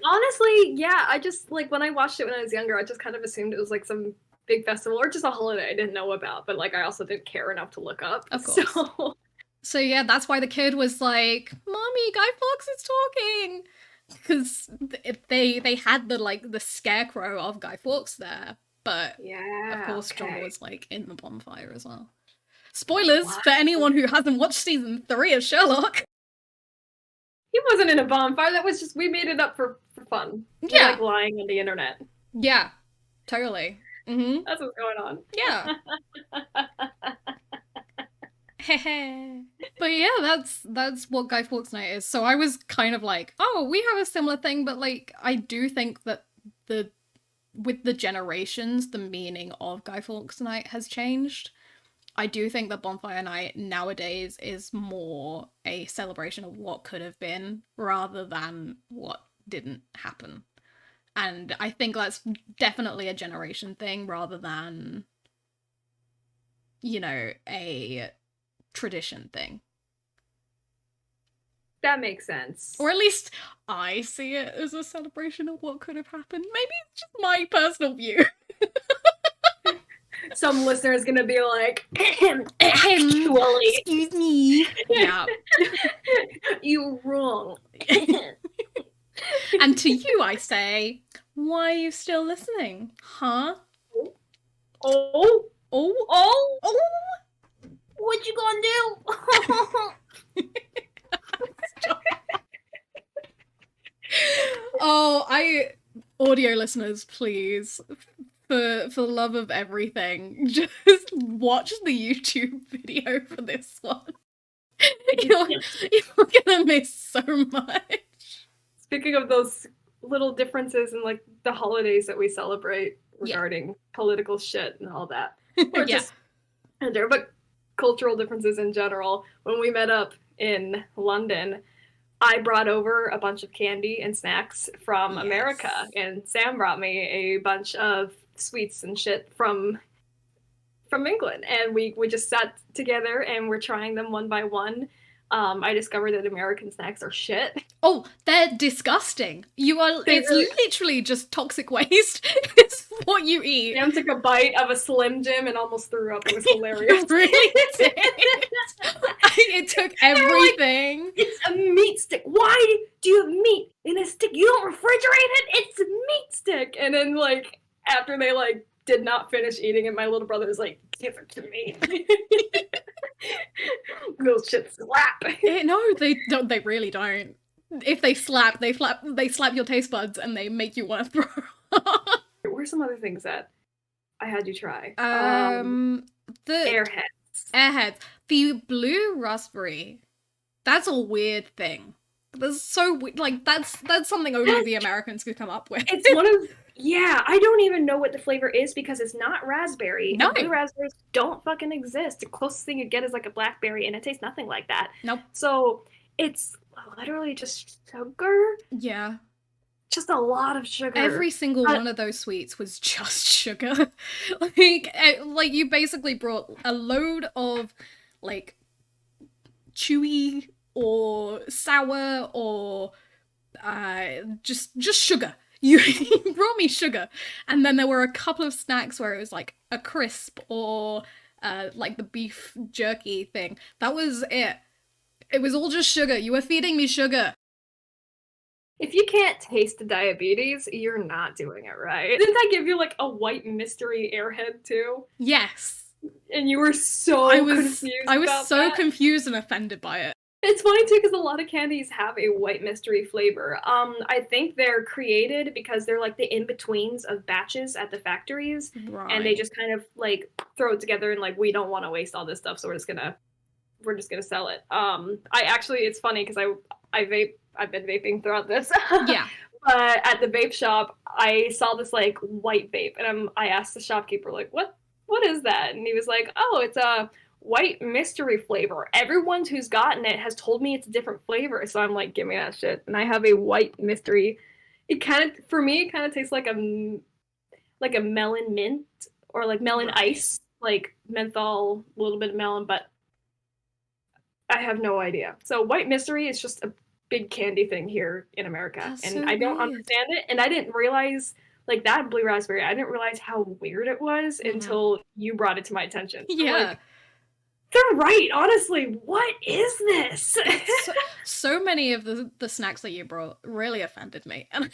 Honestly, yeah, I just, like, when I watched it when I was younger, I just kind of assumed it was like some big festival or just a holiday I didn't know about, but like I also didn't care enough to look up. Of course. So yeah, that's why the kid was like, "Mommy, Guy Fawkes is talking," because they had the scarecrow of Guy Fawkes there, but of course John was like in the bonfire as well. Spoilers for anyone who hasn't watched season 3 of Sherlock. He wasn't in a bonfire. That was just, we made it up for fun. Yeah, like lying on the internet. Yeah, totally. Mm-hmm. That's what's going on. Yeah. But yeah, that's what Guy Fawkes Night is. So I was kind of like, oh, we have a similar thing, but like I do think that with the generations, the meaning of Guy Fawkes Night has changed. I do think that Bonfire Night nowadays is more a celebration of what could have been rather than what didn't happen. And I think that's definitely a generation thing rather than, a tradition thing. That makes sense. Or at least I see it as a celebration of what could have happened. Maybe it's just my personal view. Some listener's gonna be like, actually, excuse me. Yeah. You're wrong. And to you I say, why are you still listening? Huh? Oh? What you gonna do? Audio listeners, please For the love of everything, just watch the YouTube video for this one. You're, you're gonna miss so much. Speaking of those little differences in like the holidays that we celebrate regarding political shit and all that, or Yeah. just but cultural differences in general. When we met up in London, I brought over a bunch of candy and snacks from America, and Sam brought me a bunch of sweets and shit from England, and we just sat together and we're trying them one by one. I discovered that American snacks are shit. Oh, they're disgusting. It's really, literally just toxic waste. It's what you eat. Sam took a bite of a Slim Jim and almost threw up. It was hilarious. It really did. It took everything. Like, it's a meat stick. Why do you have meat in a stick? You don't refrigerate it? It's a meat stick. And then like after they like did not finish eating it, my little brother was like, give it to me. Those shit slap. No, they don't. They really don't. If they slap, they slap your taste buds and they make you want to throw up. What are some other things that I had you try? The Airheads. The blue raspberry. That's a weird thing. That's so like that's something only the Americans could come up with. It's one of I don't even know what the flavor is because it's not raspberry. No. Blue raspberries don't fucking exist. The closest thing you get is like a blackberry, and it tastes nothing like that. Nope. So it's literally just sugar. Yeah. Just a lot of sugar. Every single one of those sweets was just sugar. like you basically brought a load of like chewy or sour or just sugar. You brought me sugar. And then there were a couple of snacks where it was like a crisp or like the beef jerky thing. That was it. It was all just sugar. You were feeding me sugar. If you can't taste the diabetes, you're not doing it right. Didn't I give you like a white mystery airhead too? Yes. And you were so confused. I was so confused and offended by it. It's funny too because a lot of candies have a white mystery flavor. I think they're created because they're like the in-betweens of batches at the factories. Right. And they just kind of like throw it together and like we don't want to waste all this stuff, so we're just gonna sell it. It's funny because I vape. I've been vaping throughout this. Yeah. But at the vape shop, I saw this like white vape, and I asked the shopkeeper like, "What is that?" And he was like, "Oh, it's a white mystery flavor. Everyone who's gotten it has told me it's a different flavor." So I'm like, "Give me that shit." And I have a white mystery. It kind of tastes like a melon mint or like melon ice, like menthol, a little bit of melon, but I have no idea. So white mystery is just a big candy thing here in America. That's and so I don't weird. understand it. And I didn't realize like that blue raspberry, I didn't realize how weird it was until you brought it to my attention. Yeah. Like, they're right, honestly. What is this? so many of the snacks that you brought really offended me. And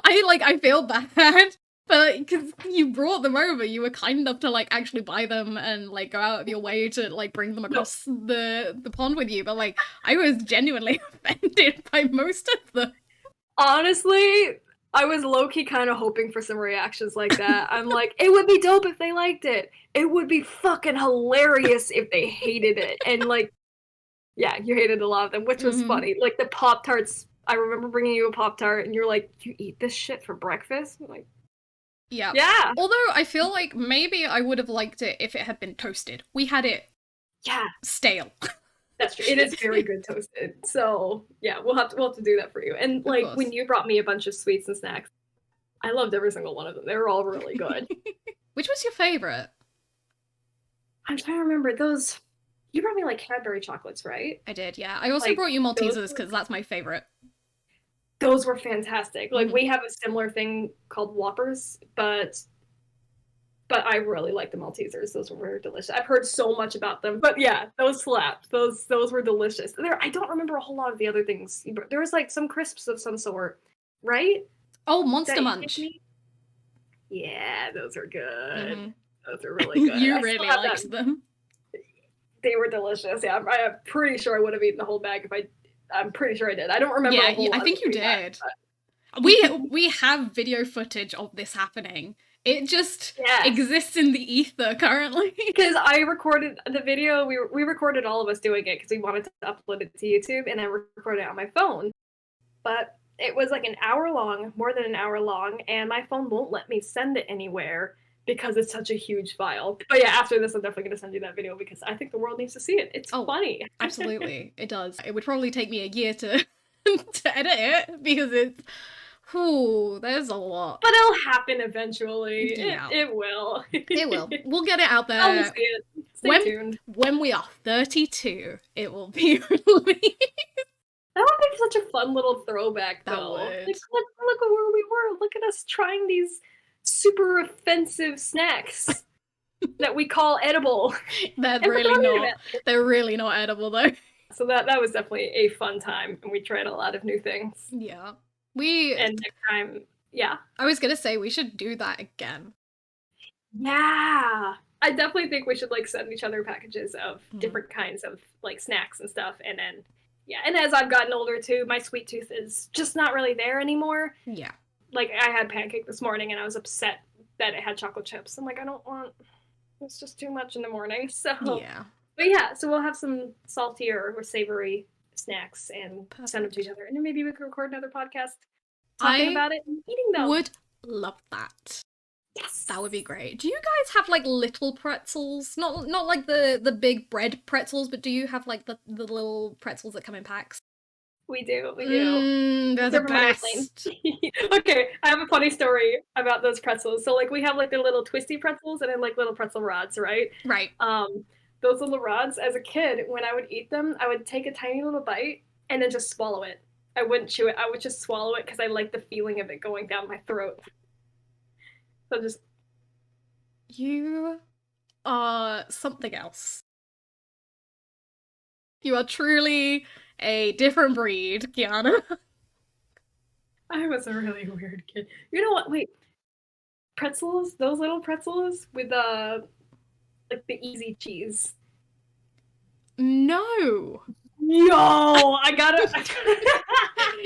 I feel bad. But because you brought them over, you were kind enough to like actually buy them and like go out of your way to like bring them across the pond with you. But like I was genuinely offended by most of them. Honestly, I was low-key kind of hoping for some reactions like that. I'm like, it would be dope if they liked it. It would be fucking hilarious if they hated it. And like, yeah, you hated a lot of them, which was funny. Like the Pop-Tarts, I remember bringing you a Pop-Tart and you're like, you eat this shit for breakfast? I'm like, yeah. Although I feel like maybe I would have liked it if it had been toasted. We had it stale. That's true. It is very good toasted. So yeah, we'll have to do that for you. And like when you brought me a bunch of sweets and snacks, I loved every single one of them. They were all really good. Which was your favorite? I'm trying to remember those. You brought me like Cadbury chocolates, right? I did, yeah. I also brought you Maltesers because that's my favorite. Those were fantastic. Like we have a similar thing called Whoppers, but I really like the Maltesers. Those were delicious. I've heard so much about them, but yeah, those slapped. Those were delicious. I don't remember a whole lot of the other things. There was like some crisps of some sort, right? Oh, Monster Munch. Yeah, those are good. Those are really good. You really liked them. They were delicious. Yeah, I'm pretty sure I would have eaten the whole bag if I'm pretty sure I did. I don't remember. Yeah, I think you did. We have video footage of this happening, It just exists in the ether currently. Because I recorded the video, we recorded all of us doing it because we wanted to upload it to YouTube, and I recorded it on my phone. But it was like an hour long, more than an hour long, and my phone won't let me send it anywhere because it's such a huge file. But yeah, after this, I'm definitely going to send you that video because I think the world needs to see it. It's funny. Absolutely, it does. It would probably take me a year to to edit it because it's, there's a lot. But it'll happen eventually. Yeah. It will. It will. We'll get it out there. I'll see it. Stay tuned. When we are 32, it will be released. That would be such a fun little throwback, though. Like, look at where we were. Look at us trying these super offensive snacks that we call edible. They're really not edible, though. So that was definitely a fun time, and we tried a lot of new things. Yeah. And next time, yeah. I was gonna say we should do that again. Yeah. I definitely think we should like send each other packages of different kinds of like snacks and stuff, and then and as I've gotten older too, my sweet tooth is just not really there anymore. Yeah. Like I had pancake this morning and I was upset that it had chocolate chips. I'm like, I don't want, it's just too much in the morning. So yeah. But yeah, so we'll have some saltier or savory snacks and send them to each other. And then maybe we could record another podcast talking about it and eating them. I would love that. Yes. That would be great. Do you guys have like little pretzels? Not like the big bread pretzels, but do you have like the little pretzels that come in packs? We do. They're the best. Okay, I have a funny story about those pretzels. So like we have like the little twisty pretzels and then like little pretzel rods, right? Right. Those little rods, as a kid, when I would eat them, I would take a tiny little bite and then just swallow it. I wouldn't chew it. I would just swallow it because I like the feeling of it going down my throat. So just... You are something else. You are truly a different breed, Kiana. I was a really weird kid. You know what? Wait. Pretzels? Those little pretzels with like the easy cheese. No. Yo, I gotta...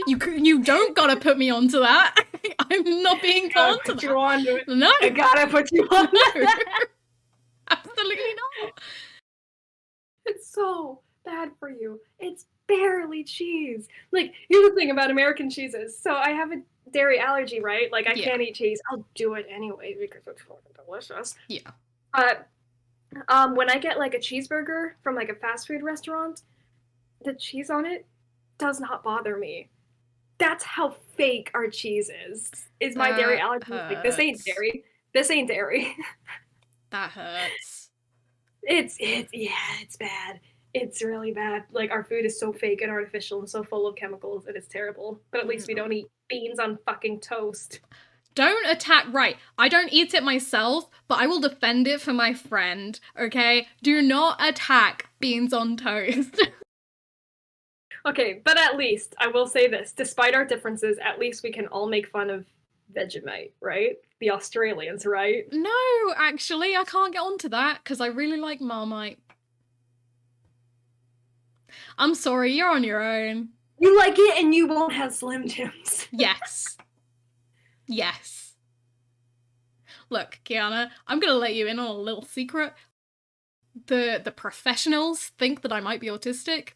You don't gotta put me onto that. I'm not being called to that. You onto it. No. I gotta put you on that. Absolutely not. It's so bad for you. It's barely cheese. Like, here's the thing about American cheeses. So I have a dairy allergy, right? Like, I can't eat cheese. I'll do it anyway because it's fucking delicious. Yeah. When I get like a cheeseburger from like a fast food restaurant, the cheese on it does not bother me. That's how fake our cheese is. Is my dairy allergy like, this ain't dairy. This ain't dairy. That hurts. It's bad. It's really bad. Like, our food is so fake and artificial and so full of chemicals, and it's terrible. But at least we don't eat beans on fucking toast. Don't attack. Right, I don't eat it myself, but I will defend it for my friend, okay? Do not attack beans on toast. Okay, but at least, I will say this, despite our differences, at least we can all make fun of Vegemite, right? The Australians, right? No, actually, I can't get onto that, because I really like Marmite. I'm sorry, you're on your own. You like it and you won't have Slim Jims. Yes. Yes. Look, Kiana, I'm gonna let you in on a little secret. The professionals think that I might be autistic.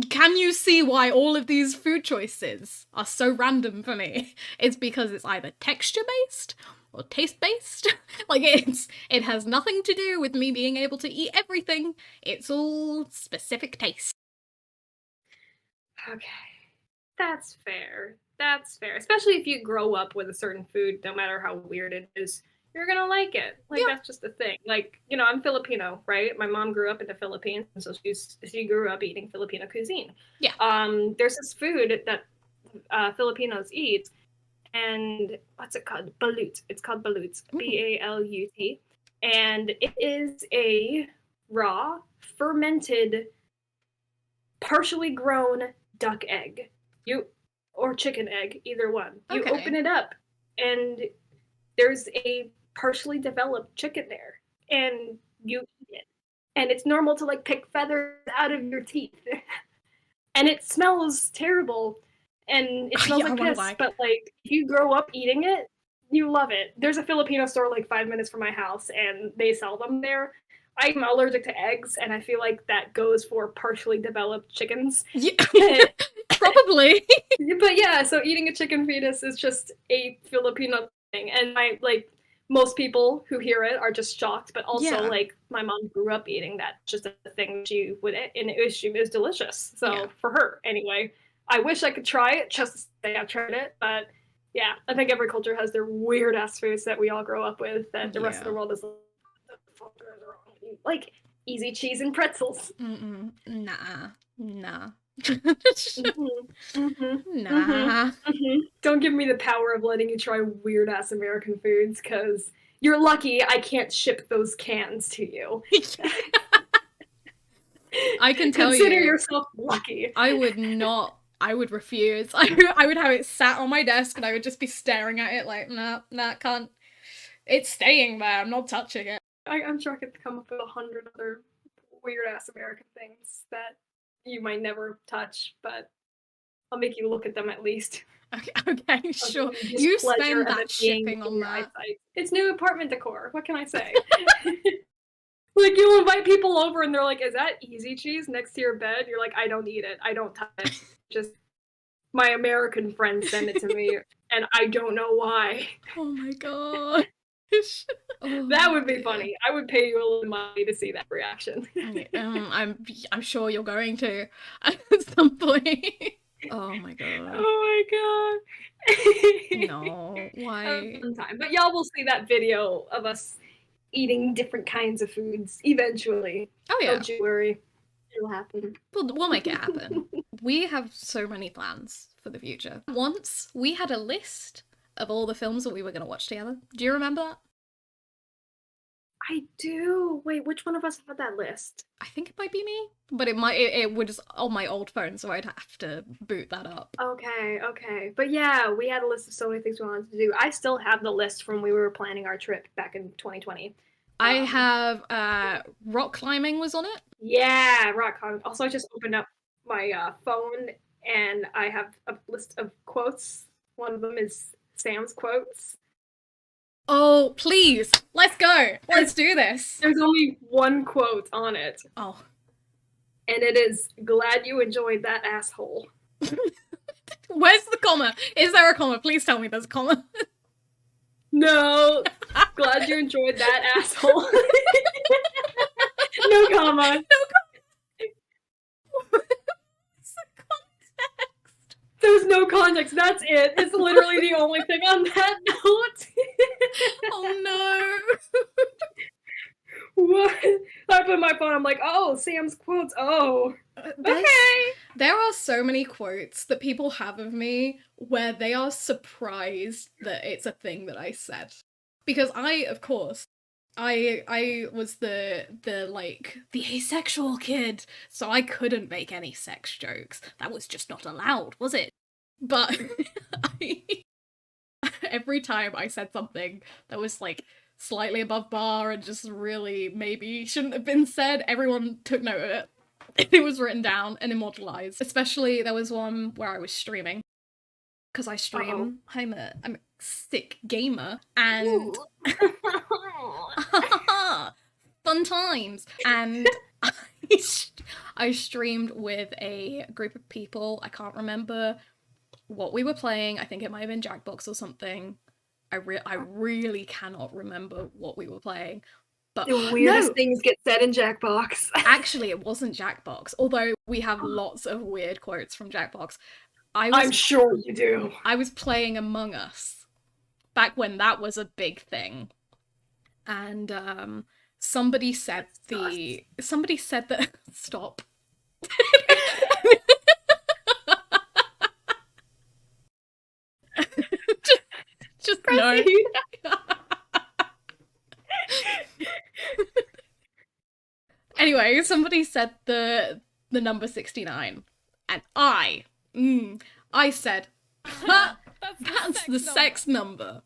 Can you see why all of these food choices are so random for me? It's because it's either texture-based or taste-based. Like, it has nothing to do with me being able to eat everything. It's all specific taste. Okay. That's fair. That's fair. Especially if you grow up with a certain food, no matter how weird it is, you're gonna like it. Like, that's just the thing. Like, you know, I'm Filipino, right? My mom grew up in the Philippines, so she grew up eating Filipino cuisine. Yeah. There's this food that Filipinos eat, and what's it called? Balut. It's called balut. B-A-L-U-T. And it is a raw, fermented, partially grown duck egg. Or chicken egg, either one. You open it up, and there's a partially developed chicken there, and you eat it. And it's normal to, like, pick feathers out of your teeth. And it smells terrible, and it smells like piss, but, like, if you grow up eating it, You love it. There's a Filipino store like 5 minutes from my house, and they sell them there. I'm allergic to eggs, and I feel like that goes for partially developed chickens. Yeah, probably. But yeah, so eating a chicken fetus is just a Filipino thing, and most people who hear it are just shocked. But also, Yeah. like, my mom grew up eating that, just a thing she would, and it was delicious. So Yeah. for her, anyway, I wish I could try it just to say I've tried it, but yeah, I think every culture has their weird ass foods that we all grow up with that the rest of the world is like easy cheese and pretzels. Nah. Nah. Don't give me the power of letting you try weird ass American foods, because you're lucky I can't ship those cans to you. I can tell Consider yourself lucky. I would refuse. I would have it sat on my desk and I would just be staring at it like, nah, can't. It's staying there. I'm not touching it. I'm sure I could come up with 100 other weird ass American things that you might never touch, but I'll make you look at them at least. Okay, sure. You spend that shipping on that. Eyesight. It's new apartment decor. What can I say? Like, you'll invite people over and they're like, is that easy cheese next to your bed? You're like, I don't eat it. I don't touch it. Just my American friends send it to me, and I don't know why. Oh my god. Oh, that would be funny. I would pay you a little money to see that reaction. I'm sure you're going to at some point. Oh my god. Oh my god. No, why? Sometime. But y'all will see that video of us eating different kinds of foods eventually. Oh yeah. Don't you worry. It'll happen. We'll make it happen. We have so many plans for the future. Once we had a list of all the films that we were going to watch together. Do you remember that? I do. Wait, which one of us had that list? I think it might be me, but it was on my old phone, so I'd have to boot that up. Okay. But yeah, we had a list of so many things we wanted to do. I still have the list from when we were planning our trip back in 2020. I have rock climbing was on it. Yeah, rock climbing. Also, I just opened up my phone and I have a list of quotes. One of them is Sam's quotes. Oh, please. Let's go. Let's do this. There's only one quote on it. Oh. And it is, glad you enjoyed that asshole. Where's the comma? Is there a comma? Please tell me there's a comma. No. Glad you enjoyed that asshole. No comma. There's no context. That's it. It's literally the only thing on that note. Oh no. What? I put my phone, I'm like, oh, Sam's quotes. Oh. Okay. There are so many quotes that people have of me where they are surprised that it's a thing that I said. Because of course, I was the asexual kid, so I couldn't make any sex jokes. That was just not allowed, was it? But every time I said something that was like slightly above bar and just really maybe shouldn't have been said, everyone took note of it. It was written down and immortalized. Especially there was one where I was streaming. Because I stream. I'm a sick gamer, and fun times. And I streamed with a group of people. I can't remember what we were playing. I think it might have been Jackbox or something. I really cannot remember what we were playing. But the weirdest things get said in Jackbox. Actually, it wasn't Jackbox, although we have lots of weird quotes from Jackbox. I'm sure you do. I was playing Among Us back when that was a big thing. And somebody said that stop. just no. Anyway, somebody said the number 69, and I said, that's the sex number.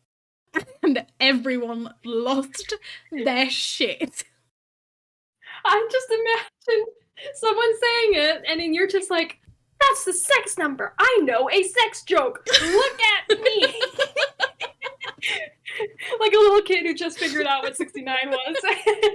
And everyone lost their shit. I just imagine someone saying it, and then you're just like, that's the sex number. I know a sex joke. Look at me. just figured out what 69 was.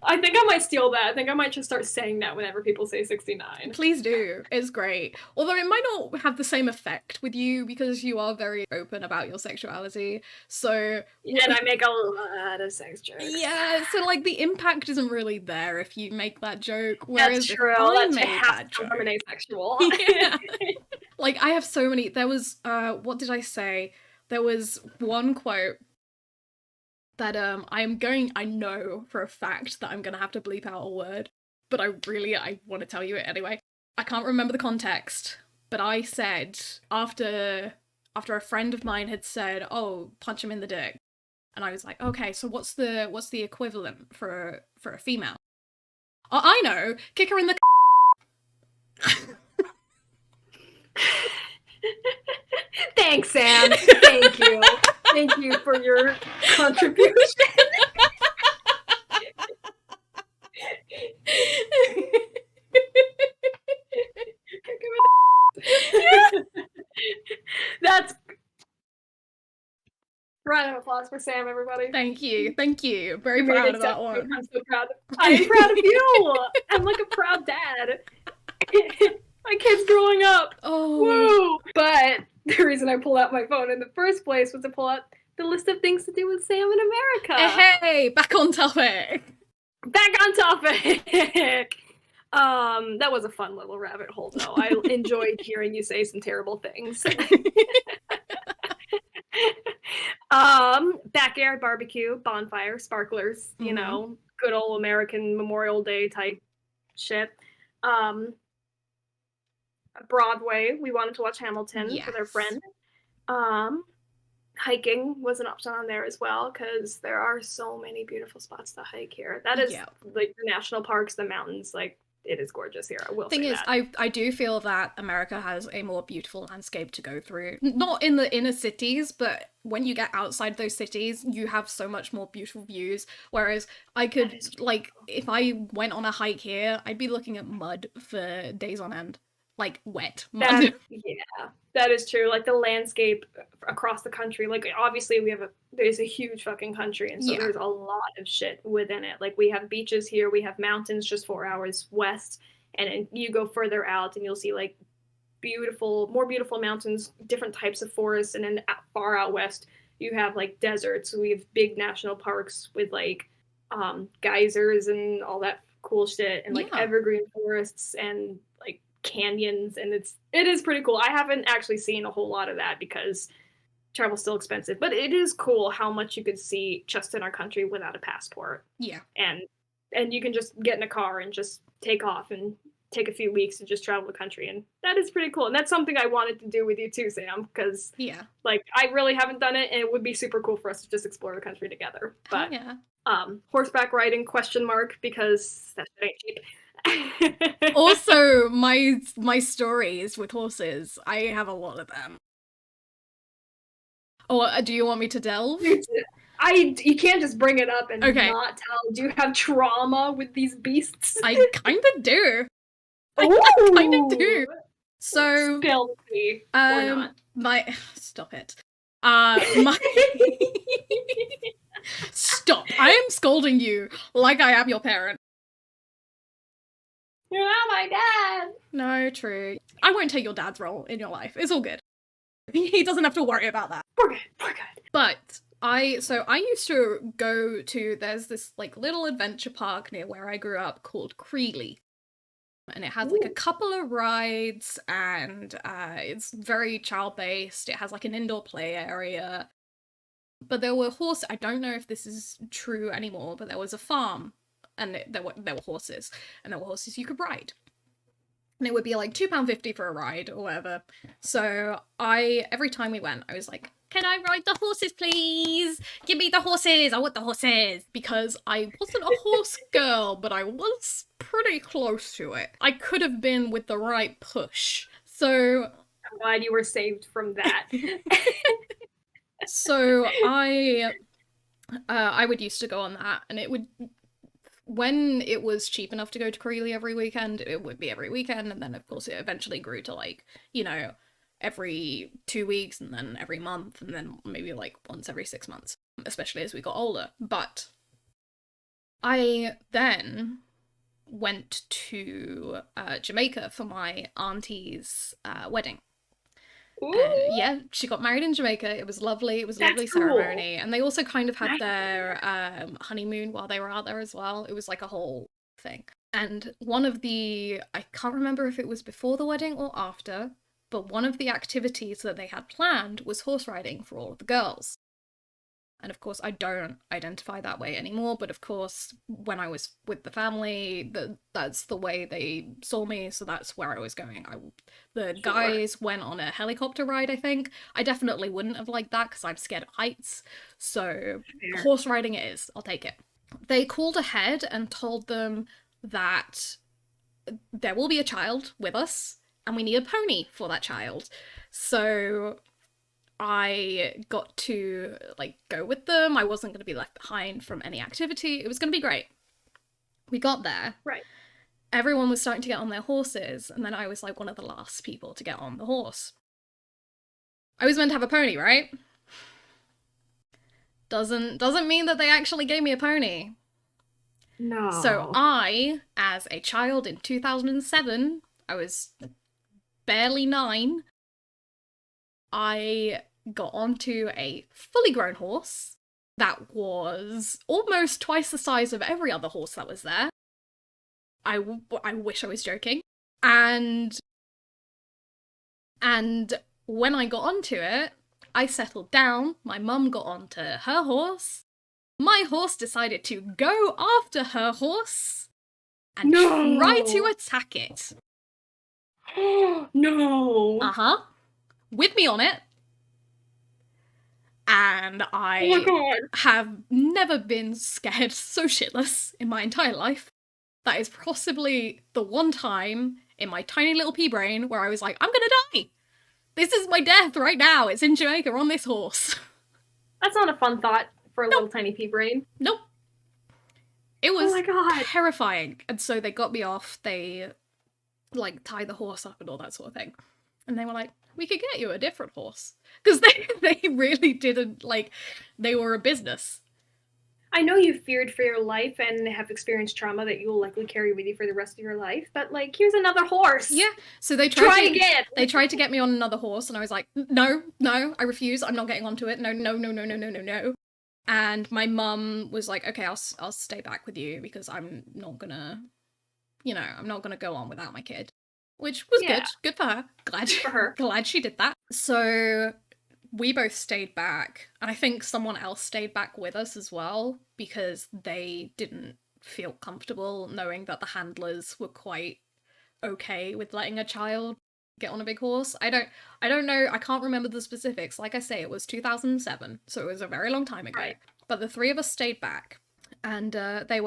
I think I might steal that. I think I might just start saying that whenever people say 69. Please do. It's great. Although it might not have the same effect with you because you are very open about your sexuality. So and I make a lot of sex jokes. Yeah, so like the impact isn't really there if you make that joke. Whereas That's true. if I That's made that joke, I'm asexual. Yeah. Like I have so many. There was what did I say? There was one quote that I know for a fact that I'm gonna have to bleep out a word, but I want to tell you it anyway. I can't remember the context, but I said after a friend of mine had said, "Oh, punch him in the dick," and I was like, "Okay, so what's the equivalent for a female?" Oh, I know, kick her in the. Thanks, Sam. Thank you. Thank you for your contribution. That's round of applause for Sam, everybody. Thank you. Very proud of that one. I'm so proud. I'm proud of you. I'm like a proud dad. My kid's growing up. Oh. Woo! But the reason I pulled out my phone in the first place was to pull out the list of things to do with Sam in America. Hey, back on topic. Back on topic. That was a fun little rabbit hole, though. I enjoyed hearing you say some terrible things. Backyard barbecue, bonfire, sparklers, you know, good old American Memorial Day type shit. Broadway, we wanted to watch Hamilton with our friend. Hiking was an option on there as well, because there are so many beautiful spots to hike here. That is like the national parks, the mountains, like it is gorgeous here. I will say that. I do feel that America has a more beautiful landscape to go through. Not in the inner cities, but when you get outside those cities, you have so much more beautiful views. Whereas I could, like, if I went on a hike here, I'd be looking at mud for days on end. Like, wet mud. That is true. Like, the landscape across the country, like, obviously there's a huge fucking country, and so there's a lot of shit within it. Like, we have beaches here, we have mountains just 4 hours west, and then you go further out and you'll see, like, more beautiful mountains, different types of forests, and then far out west, you have, like, deserts. We have big national parks with, like, geysers and all that cool shit, and, like, evergreen forests, and, like, canyons, and it is pretty cool. I haven't actually seen a whole lot of that because travel's still expensive, but it is cool how much you could see just in our country without a passport. And you can just get in a car and just take off and take a few weeks and just travel the country, and that is pretty cool. And that's something I wanted to do with you too, Sam, because like I really haven't done it, and it would be super cool for us to just explore the country together. But horseback riding ? Because that shit ain't cheap. Also, my stories with horses, I have a lot of them. Oh, do you want me to delve? You can't just bring it up and not tell. Do you have trauma with these beasts? I kind of do. I kind of do. So, spill the tea or not. Stop it. Stop. I am scolding you like I am your parent. You're not my dad. No, true. I won't take your dad's role in your life. It's all good. He doesn't have to worry about that. We're good. But I used to go to, there's this like little adventure park near where I grew up called Creeley. And it has like a couple of rides, and it's very child-based. It has like an indoor play area. But there were horses. I don't know if this is true anymore, but there was a farm. And there were horses, and there were horses you could ride. And it would be like £2.50 for a ride or whatever. So every time we went, I was like, can I ride the horses, please? Give me the horses. I want the horses. Because I wasn't a horse girl, but I was pretty close to it. I could have been with the right push. So I'm glad you were saved from that. So I would used to go on that, and it would, when it was cheap enough to go to Creeley every weekend, it would be every weekend, and then of course it eventually grew to like, you know, every 2 weeks, and then every month, and then maybe like once every 6 months, especially as we got older. But I then went to Jamaica for my auntie's wedding. And Ooh, yeah, she got married in Jamaica. It was lovely. It was a that's lovely cool. ceremony. And they also kind of had Nice. their honeymoon while they were out there as well. It was like a whole thing. And one of the, I can't remember if it was before the wedding or after, but one of the activities that they had planned was horse riding for all of the girls. And of course, I don't identify that way anymore. But of course, when I was with the family, that's the way they saw me. So that's where I was going. The Sure. guys went on a helicopter ride, I think. I definitely wouldn't have liked that because I'm scared of heights. So Fair. horse riding it is. I'll take it. They called ahead and told them that there will be a child with us and we need a pony for that child. So I got to like go with them. I wasn't going to be left behind from any activity. It was going to be great. We got there. Right. Everyone was starting to get on their horses, and then I was like one of the last people to get on the horse. I was meant to have a pony, right? Doesn't mean that they actually gave me a pony. No. So I, as a child in 2007, I was barely 9. I got onto a fully grown horse that was almost twice the size of every other horse that was there. I wish I was joking. And when I got onto it, I settled down. My mum got onto her horse. My horse decided to go after her horse and try to attack it. No. Uh-huh. With me on it. And I have never been scared so shitless in my entire life. That is possibly the one time in my tiny little pea brain where I was like, I'm gonna die! This is my death right now. It's in Jamaica on this horse. That's not a fun thought for a little tiny pea brain. Nope. It was oh my God. terrifying. And so they got me off. They like tied the horse up and all that sort of thing. And they were like, we could get you a different horse. Because they really didn't, like, they were a business. I know you feared for your life and have experienced trauma that you will likely carry with you for the rest of your life, but like, here's another horse. Yeah. So they tried to get me on another horse, and I was like, no, I refuse. I'm not getting onto it. No. And my mum was like, okay, I'll stay back with you because I'm not gonna go on without my kid. Which was good. Good for her. Glad she did that. So we both stayed back, and I think someone else stayed back with us as well because they didn't feel comfortable knowing that the handlers were quite okay with letting a child get on a big horse. I don't know, I can't remember the specifics. Like I say, it was 2007, so it was a very long time ago. Right. But the three of us stayed back, and they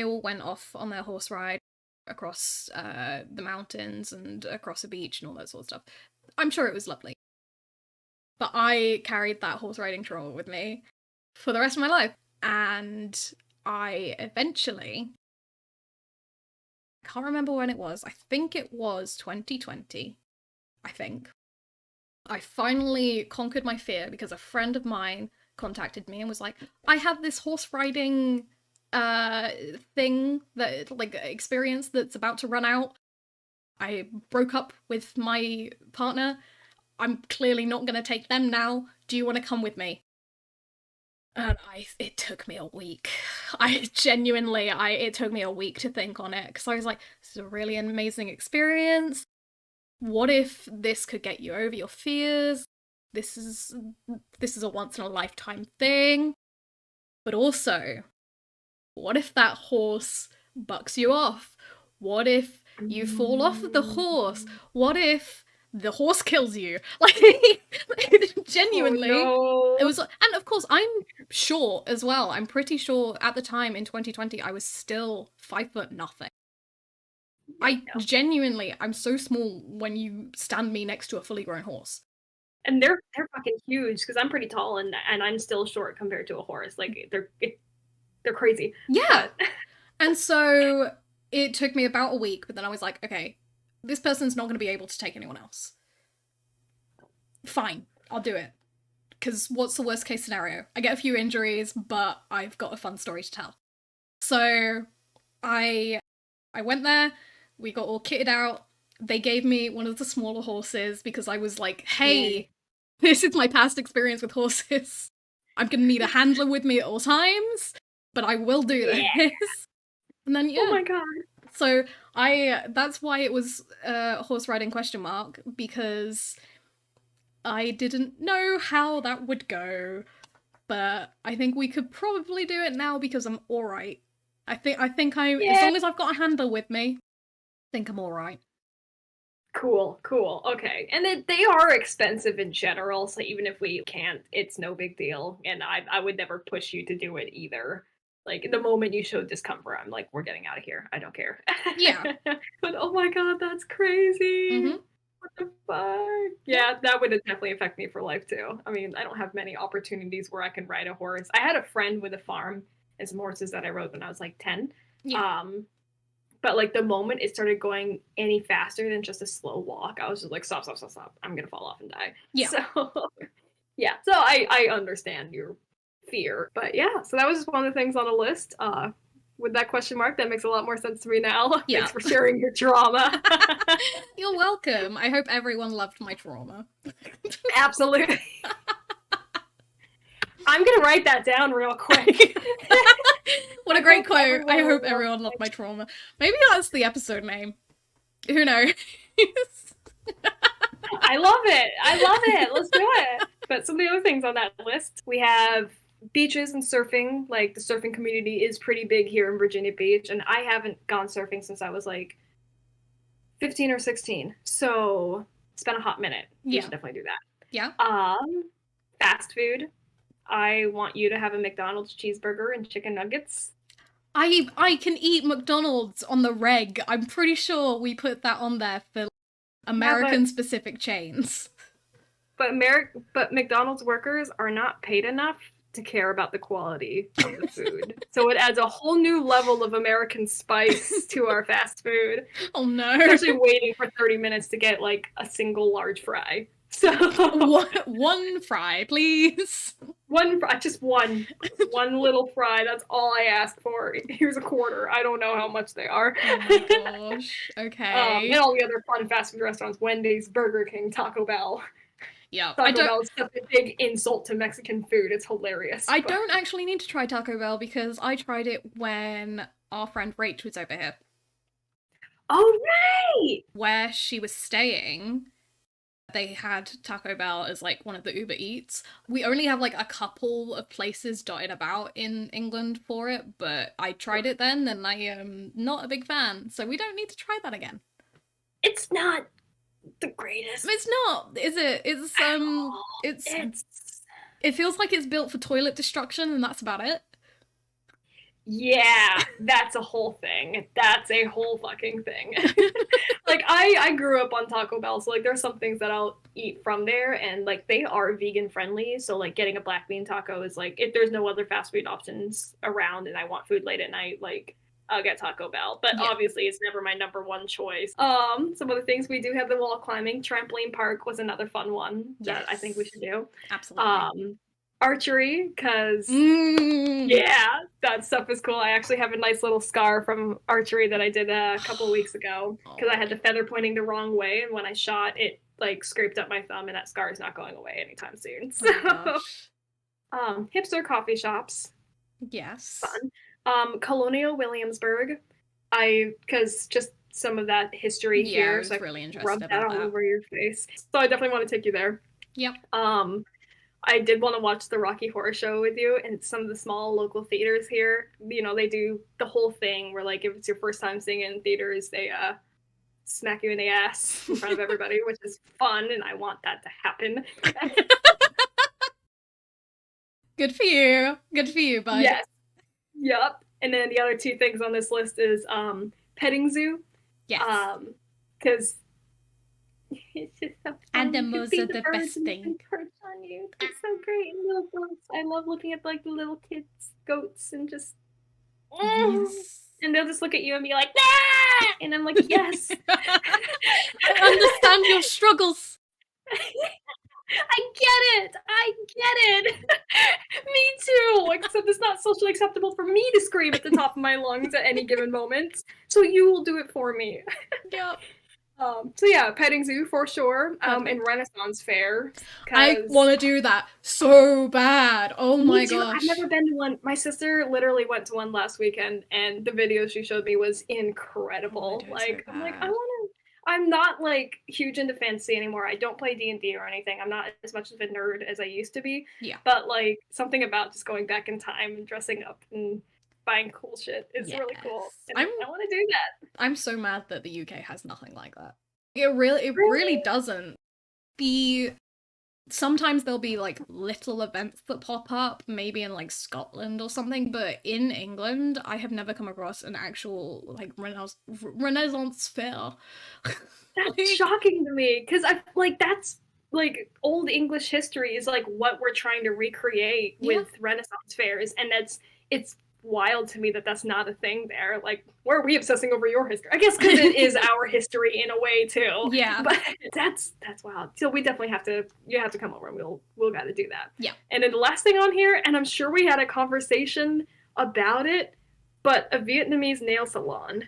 all went off on their horse ride across the mountains and across a beach and all that sort of stuff. I'm sure it was lovely. But I carried that horse riding trauma with me for the rest of my life. And I eventually, can't remember when it was, I think it was 2020, I think. I finally conquered my fear because a friend of mine contacted me and was like, I have this horse riding thing, that like experience that's about to run out. I broke up with my partner. I'm clearly not going to take them now. Do you want to come with me? And it took me a week. It took me a week to think on it, because I was like, this is a really amazing experience. What if this could get you over your fears? This is a once in a lifetime thing. But also, what if that horse bucks you off? What if you fall off of the horse? What if the horse kills you? Like, genuinely. Oh, no. It was, and of course, I'm short as well. I'm pretty sure at the time in 2020, I was still 5'0" nothing. Genuinely, I'm so small when you stand me next to a fully grown horse. And they're fucking huge, because I'm pretty tall and I'm still short compared to a horse. Like, they're crazy. Yeah. And so it took me about a week, but then I was like, okay, this person's not going to be able to take anyone else. fine, I'll do it. Because what's the worst case scenario? I get a few injuries, but I've got a fun story to tell. So I went there, we got all kitted out. They gave me one of the smaller horses because I was like, hey, this is my past experience with horses. I'm gonna need a handler with me at all times, but I will do this. And then Oh my god. So that's why it was horse riding question mark, because I didn't know how that would go. But I think we could probably do it now because I'm alright. I think as long as I've got a handler with me, I think I'm alright. Cool. Okay. And they are expensive in general, so even if we can't, it's no big deal. And I would never push you to do it either. Like the moment you show discomfort, I'm like, we're getting out of here. I don't care. Yeah. But oh my god, that's crazy. Mm-hmm. What the fuck? Yeah, that would definitely affect me for life too. I mean, I don't have many opportunities where I can ride a horse. I had a friend with a farm and some horses that I rode when I was like 10. Yeah. But like the moment it started going any faster than just a slow walk, I was just like, stop. I'm gonna fall off and die. Yeah. So yeah. So I understand your fear. But yeah, so that was just one of the things on the list. With that question mark, that makes a lot more sense to me now. Yeah. Thanks for sharing your trauma. You're welcome. I hope everyone loved my trauma. Absolutely. I'm gonna write that down real quick. What a great quote. I hope everyone loved my trauma. Maybe that's the episode name. Who knows? I love it. Let's do it. But some of the other things on that list, we have beaches and surfing. Like the surfing community is pretty big here in Virginia Beach, and I haven't gone surfing since I was like 15 or 16. So it's been a hot minute. You should definitely do that. Yeah. Fast food. I want you to have a McDonald's cheeseburger and chicken nuggets. I can eat McDonald's on the reg. I'm pretty sure we put that on there for American specific chains. But McDonald's workers are not paid enough to care about the quality of the food. So it adds a whole new level of American spice to our fast food. Oh no. Especially waiting for 30 minutes to get like a single large fry. So one fry, please. Just one little fry. That's all I ask for. Here's a quarter. I don't know how much they are. Oh my gosh. Okay. And all the other fun fast food restaurants: Wendy's, Burger King, Taco Bell. Yeah, Taco Bell is such a big insult to Mexican food. It's hilarious. I don't actually need to try Taco Bell because I tried it when our friend Rach was over here. Oh, right! Where she was staying, they had Taco Bell as like one of the Uber Eats. We only have like a couple of places dotted about in England for it, but I tried it then and I am not a big fan, so we don't need to try that again. It's not the greatest. It's not, is it? It feels like it's built for toilet destruction and that's about it. Yeah, that's a whole thing. That's a whole fucking thing. Like I grew up on Taco Bell, so like there's some things that I'll eat from there, and like they are vegan friendly. So like getting a black bean taco is like, if there's no other fast food options around and I want food late at night, like I'll get Taco Bell. But obviously it's never my number one choice. Some other things, we do have the wall climbing. Trampoline park was another fun one that I think we should do. Absolutely. Archery, because yeah, that stuff is cool. I actually have a nice little scar from archery that I did a couple of weeks ago because I had the feather pointing the wrong way, and when I shot it like scraped up my thumb, and that scar is not going away anytime soon. So hipster coffee shops, yes, fun. Colonial Williamsburg, because just some of that history here, I was really interested rub that all over your face. So I definitely want to take you there. Yep. I did want to watch the Rocky Horror Show with you, and some of the small local theaters here, you know, they do the whole thing where, like, if it's your first time seeing it in theaters, they smack you in the ass in front of everybody, which is fun, and I want that to happen. Good for you. Good for you, bud. Yes. Yep. And then the other two things on this list is petting zoo. Yes. Because it's just so fun. Animals are the best thing. Perch on you. It's so great. And little goats. I love looking at like the little kids, goats, and just yes. And they'll just look at you and be like, ah! And I'm like, yes. I understand your struggles. I get it. Me too. Except it's not socially acceptable for me to scream at the top of my lungs at any given moment. So you will do it for me. Yep. So yeah, petting zoo for sure. And Perfect. Renaissance fair, I because want to do that so bad. Oh me my too. I've gosh. never been to one. My sister literally went to one last weekend, and the video she showed me was I want incredible. to do it so Like, I'm like, I bad. want to. I'm not like huge into fantasy anymore. I don't play D&D or anything. I'm not as much of a nerd as I used to be. Yeah. But like something about just going back in time and dressing up and buying cool shit is Yes. really cool, and I'm I want to do that. I'm so mad that the UK has nothing like that. It really Really? doesn't. The Sometimes there'll be like little events that pop up, maybe in like Scotland or something, but in England, I have never come across an actual like Renaissance fair. That's Like, shocking to me because I like that's like old English history is like what we're trying to recreate yeah, with Renaissance fairs, and it's wild to me that that's not a thing there. Like, where are we obsessing over your history? I guess because it is our history in a way too. yeah, But that's wild. So we definitely have to. You have to come over, and we'll got to do that. yeah. And then the last thing on here, and I'm sure we had a conversation about it, but a Vietnamese nail salon.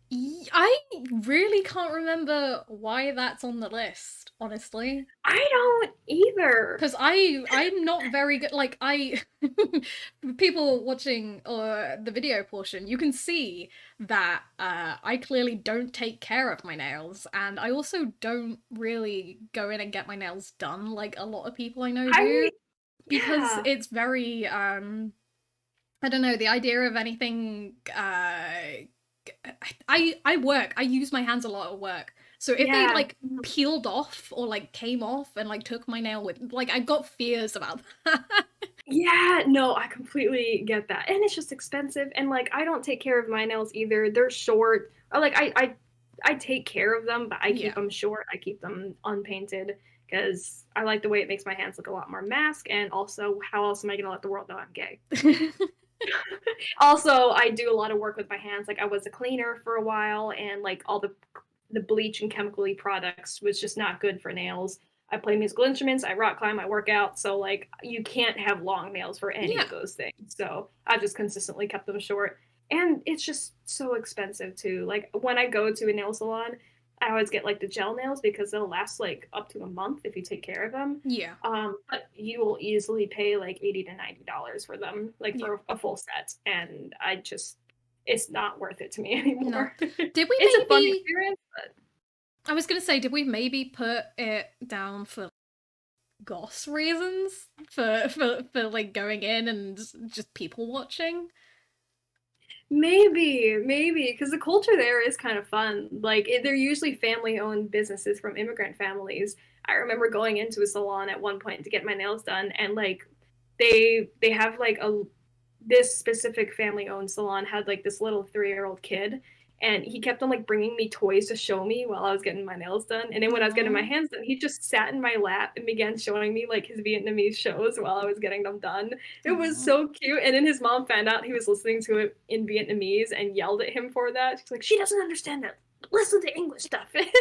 I really can't remember why that's on the list, honestly. I don't either. Because I'm not very good. Like I, people watching the video portion, you can see that I clearly don't take care of my nails, and I also don't really go in and get my nails done like a lot of people I know do, I because yeah. it's very I don't know, the idea of anything I work. I use my hands a lot at work. So if they Yeah. like peeled off or like came off and like took my nail with, like, I got fears about that. Yeah, no, I completely get that. And it's just expensive, and like I don't take care of my nails either. They're short. Or, like I take care of them, but I keep Yeah. them short. I keep them unpainted because I like the way it makes my hands look a lot more masked, and also how else am I going to let the world know I'm gay? Also, I do a lot of work with my hands. Like I was a cleaner for a while, and like all the bleach and chemically products was just not good for nails. I play musical instruments, I rock climb, I work out, so like you can't have long nails for any Yeah. of those things. So I've just consistently kept them short. And it's just so expensive too. Like when I go to a nail salon, I always get like the gel nails because they'll last like up to a month if you take care of them. Yeah. But you will easily pay like $80 to $90 for them, like Yeah. for a full set. And I just, it's not worth it to me No. anymore. Did we It's a fun maybe experience, but I was gonna say, did we maybe put it down for goss reasons? For like going in and just people watching? maybe, because the culture there is kind of fun. Like they're usually family-owned businesses from immigrant families. I remember going into a salon at one point to get my nails done, and like they have like a this specific family-owned salon had like this little 3-year-old kid, and he kept on like bringing me toys to show me while I was getting my nails done. And then when I was getting my Aww. hands done, he just sat in my lap and began showing me like his Vietnamese shows while I was getting them done. It was Aww. so cute. And then his mom found out he was listening to it in Vietnamese and yelled at him for that. She's like, she doesn't understand it. Listen to English stuff. It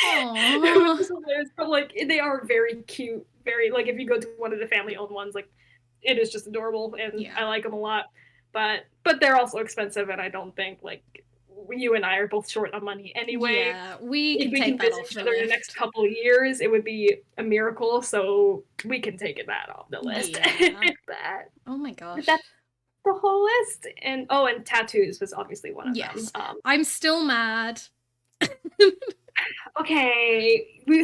Aww. was hilarious. But like they are very cute. Very like if you go to one of the family owned ones, like it is just adorable and Yeah. I like them a lot. But they're also expensive, and I don't think like you and I are both short on money anyway. Yeah, we If can we take can that visit off each the other in the next list. couple of years, it would be a miracle. So we can take that off the list. Yeah. but Oh my but gosh. that's the whole list. And oh, and tattoos was obviously one of them. Yes. I'm still mad. Okay, we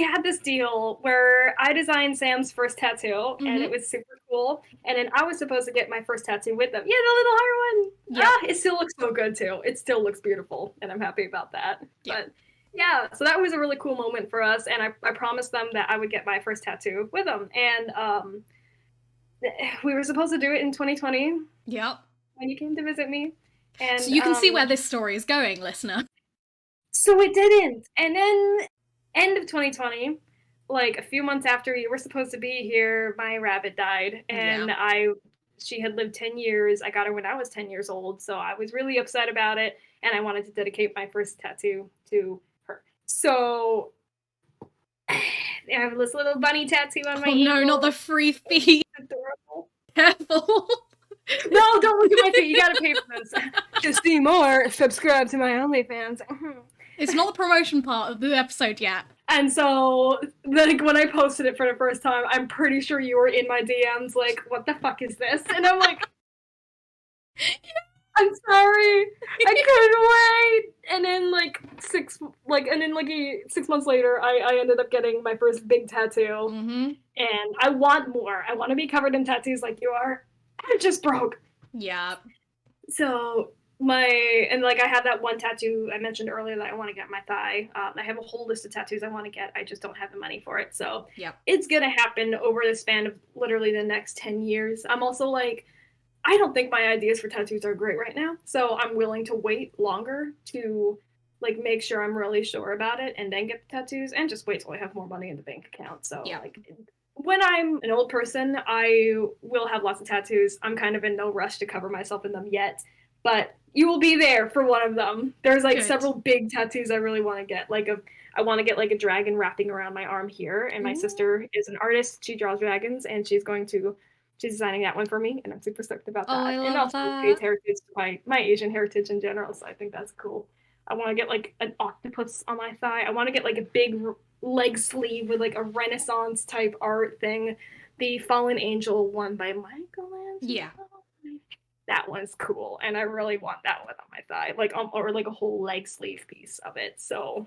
had this deal where I designed Sam's first tattoo, and it Mm-hmm. was super cool. And then I was supposed to get my first tattoo with them. Yeah, the little heart one. Yep. It still looks so good too. It still looks beautiful, and I'm happy about that. Yep. But yeah, so that was a really cool moment for us, and I promised them that I would get my first tattoo with them. And we were supposed to do it in 2020 Yep. when you came to visit me, So and you can see where this story is going, listener. so it didn't. And then end of 2020, like a few months after you were supposed to be here, my rabbit died, Yeah. and I she had lived 10 years. I got her when I was 10 years old, so I was really upset about it, and I wanted to dedicate my first tattoo to her. So I have this little bunny tattoo on my Oh ankle. no, not the free feet. It's adorable. Careful. No, don't look at my feet. You gotta pay for this. To see more, subscribe to my OnlyFans. It's not the promotion part of the episode yet. And so, like, when I posted it for the first time, I'm pretty sure you were in my DMs like, what the fuck is this? And I'm like, I'm sorry, I couldn't wait. And then like 6 months later, I ended up getting my first big tattoo. Mm-hmm. And I want more. I want to be covered in tattoos like you are. I just broke. Yeah. So I had that one tattoo I mentioned earlier that I want to get on my thigh. I have a whole list of tattoos I want to get. I just don't have the money for it. So it's gonna happen over the span of literally the next 10 years. I'm also like, I don't think my ideas for tattoos are great right now. So I'm willing to wait longer to like make sure I'm really sure about it and then get the tattoos and just wait till I have more money in the bank account. So like when I'm an old person, I will have lots of tattoos. I'm kind of in no rush to cover myself in them yet, but you will be there for one of them. There's like several big tattoos I really want to get. I want to get like a dragon wrapping around my arm here, and my sister is an artist. She draws dragons, and she's designing that one for me, and I'm super stoked about that. I love and also that. pays heritage to my Asian heritage in general, so I think that's cool. I want to get like an octopus on my thigh. I want to get like a big leg sleeve with like a Renaissance type art thing. The Fallen Angel one by Michelangelo. Yeah. That one's cool, and I really want that one on my thigh, or like a whole leg sleeve piece of it. So,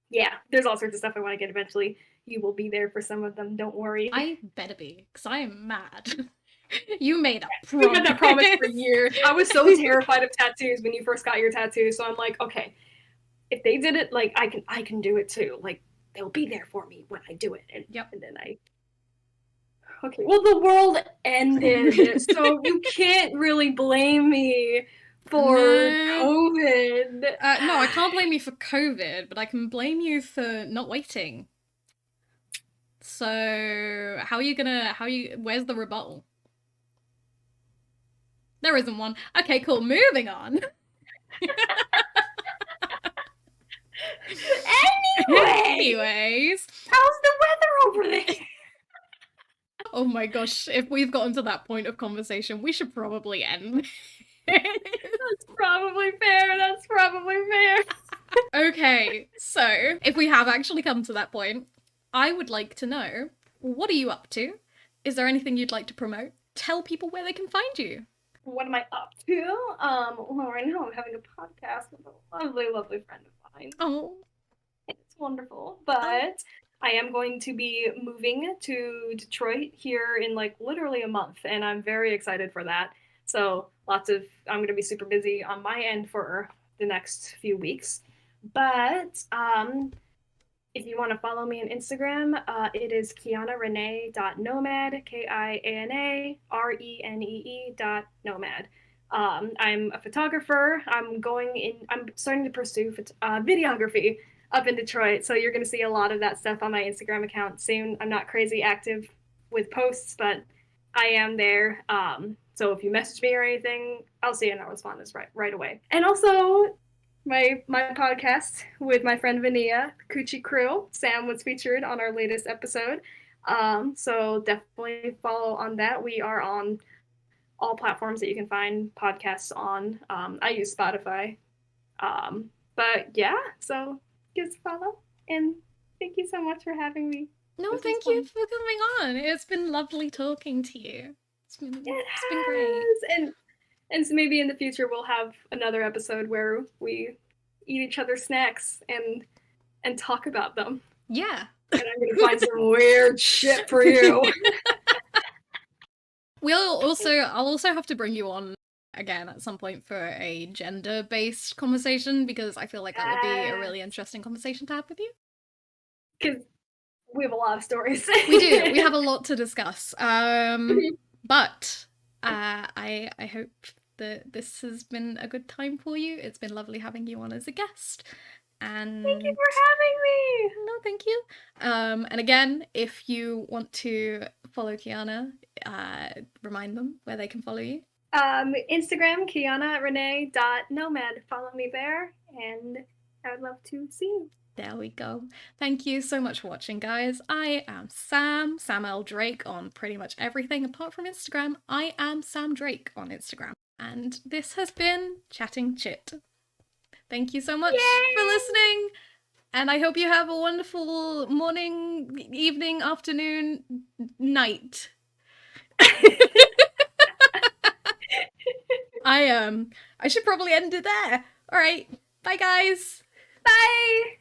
yeah, there's all sorts of stuff I want to get eventually. You will be there for some of them. Don't worry. I better be, because I am mad. You made a promise. We've had that promise for years. I was so terrified of tattoos when you first got your tattoo, so I'm like, okay, if they did it, like I can do it too. Like they'll be there for me when I do it, and then okay. Well, the world ended, so you can't really blame me for COVID. No, I can't blame you for COVID, but I can blame you for not waiting. So where's the rebuttal? There isn't one. Okay, cool. Moving on. Anyways, how's the weather over there? Oh my gosh, if we've gotten to that point of conversation, we should probably end. That's probably fair. Okay, so if we have actually come to that point, I would like to know, what are you up to? Is there anything you'd like to promote? Tell people where they can find you. What am I up to? Well, right now I'm having a podcast with a lovely, lovely friend of mine. Oh. It's wonderful. But I am going to be moving to Detroit here in like literally a month, and I'm very excited for that. So I'm going to be super busy on my end for the next few weeks. But if you want to follow me on Instagram, it is kianarenee.nomad, KIANARENEE.nomad. I'm a photographer. I'm starting to pursue videography up in Detroit, so you're going to see a lot of that stuff on my Instagram account soon. I'm not crazy active with posts, but I am there. So if you message me or anything, I'll see it and I'll respond right away. And also, my podcast with my friend Vania, Coochie Crew. Sam was featured on our latest episode. So definitely follow on that. We are on all platforms that you can find podcasts on. I use Spotify. But yeah, so give us a follow. And thank you so much for having me. No, thank you for coming on. It's been lovely talking to you. It's been great. And so maybe in the future we'll have another episode where we eat each other's snacks and talk about them. Yeah. And I'm going to find some weird shit for you. I'll also have to bring you on again at some point for a gender-based conversation, because I feel like that would be a really interesting conversation to have with you. Because we have a lot of stories. We do. We have a lot to discuss. But I hope that this has been a good time for you. It's been lovely having you on as a guest. And thank you for having me. No, thank you. And again, if you want to follow Kiana, remind them where they can follow you. Instagram, KianaRenee.nomad. Follow me there, and I would love to see you. There we go. Thank you so much for watching, guys. I am Sam L. Drake on pretty much everything apart from Instagram. I am Sam Drake on Instagram. And this has been Chatting Chit. Thank you so much for listening. And I hope you have a wonderful morning, evening, afternoon, night. I should probably end it there. All right. Bye, guys. Bye.